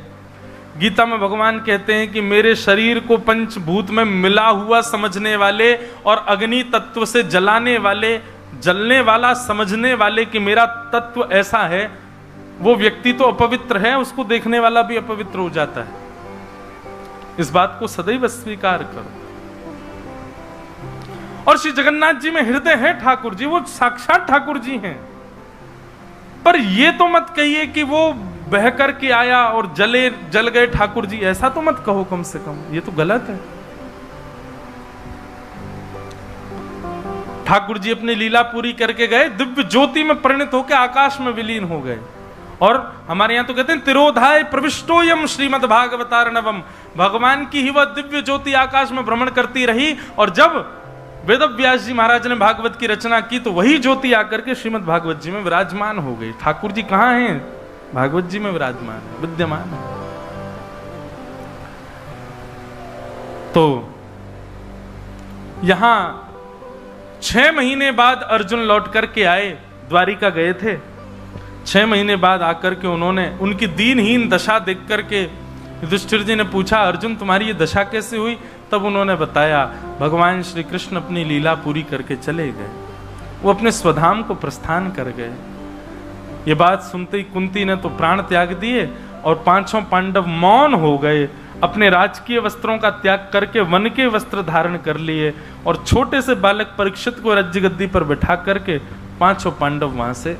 A: गीता में भगवान कहते हैं कि मेरे शरीर को पंचभूत में मिला हुआ समझने वाले और अग्नि तत्व से जलाने वाले, जलने वाला समझने वाले कि मेरा तत्व ऐसा है, वो व्यक्ति तो अपवित्र है, उसको देखने वाला भी अपवित्र हो जाता है। इस बात को सदैव स्वीकार करो। और श्री जगन्नाथ जी में हृदय है ठाकुर जी, वो साक्षात ठाकुर जी हैं। पर ये तो मत कहिए कि वो बह करके आया और जल गए ठाकुर जी, ऐसा तो मत कहो कम से कम, ये तो गलत है। ठाकुर जी अपनी लीला पूरी करके गए, दिव्य ज्योति में परिणत होकर आकाश में विलीन हो गए। और हमारे यहां तो कहते हैं तिरोधाय प्रविष्टोयम श्रीमद् भागवतार्णवम, भगवान की ही वह दिव्य ज्योति आकाश में भ्रमण करती रही, और जब वेदव्यास जी महाराज ने भागवत की रचना की तो वही ज्योति आकर के श्रीमद् भागवत जी में विराजमान हो गई। ठाकुर जी कहां हैं? भागवत जी में विराजमान है, विद्यमान है। तो यहां 6 महीने बाद अर्जुन लौट करके आए, द्वारिका गए थे। 6 महीने बाद आकर के उन्होंने उनकी दीनहीन दशा देख करके युधिष्ठिर जी ने पूछा, अर्जुन तुम्हारी ये दशा कैसे हुई? तब उन्होंने बताया, भगवान श्री कृष्ण अपनी लीला पूरी करके चले गए, वो अपने स्वधाम को प्रस्थान कर गए। ये बात सुनते ही कुंती ने तो प्राण त्याग दिए और 5 पांडव मौन हो गए, अपने राजकीय वस्त्रों का त्याग करके वन के वस्त्र धारण कर लिए, और छोटे से बालक परीक्षित को राज्य गद्दी पर बैठा करके 5 पांडव वहां से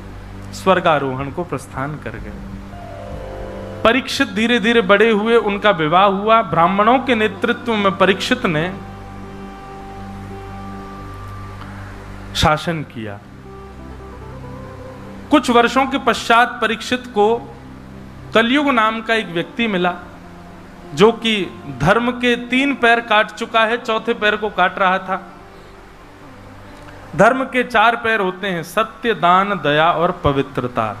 A: स्वर्गारोहण को प्रस्थान कर गए। परीक्षित धीरे धीरे बड़े हुए, उनका विवाह हुआ। ब्राह्मणों के नेतृत्व में परीक्षित ने शासन किया। कुछ वर्षों के पश्चात परीक्षित को कलयुग नाम का एक व्यक्ति मिला, जो कि धर्म के 3 पैर काट चुका है, 4थे पैर को काट रहा था। धर्म के 4 पैर होते हैं, सत्य, दान, दया और पवित्रता।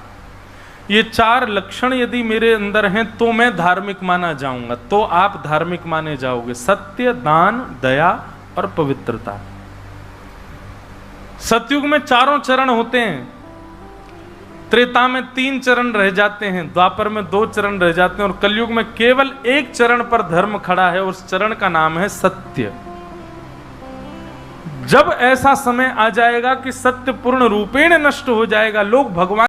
A: ये 4 लक्षण यदि मेरे अंदर हैं तो मैं धार्मिक माना जाऊंगा, तो आप धार्मिक माने जाओगे। सत्य, दान, दया और पवित्रता। सतयुग में 4 चरण होते हैं, त्रेता में 3 चरण रह जाते हैं, द्वापर में 2 चरण रह जाते हैं, और कलयुग में केवल 1 चरण पर धर्म खड़ा है, उस चरण का नाम है सत्य। जब ऐसा समय आ जाएगा कि सत्य पूर्ण रूपेण नष्ट हो जाएगा, लोग भगवान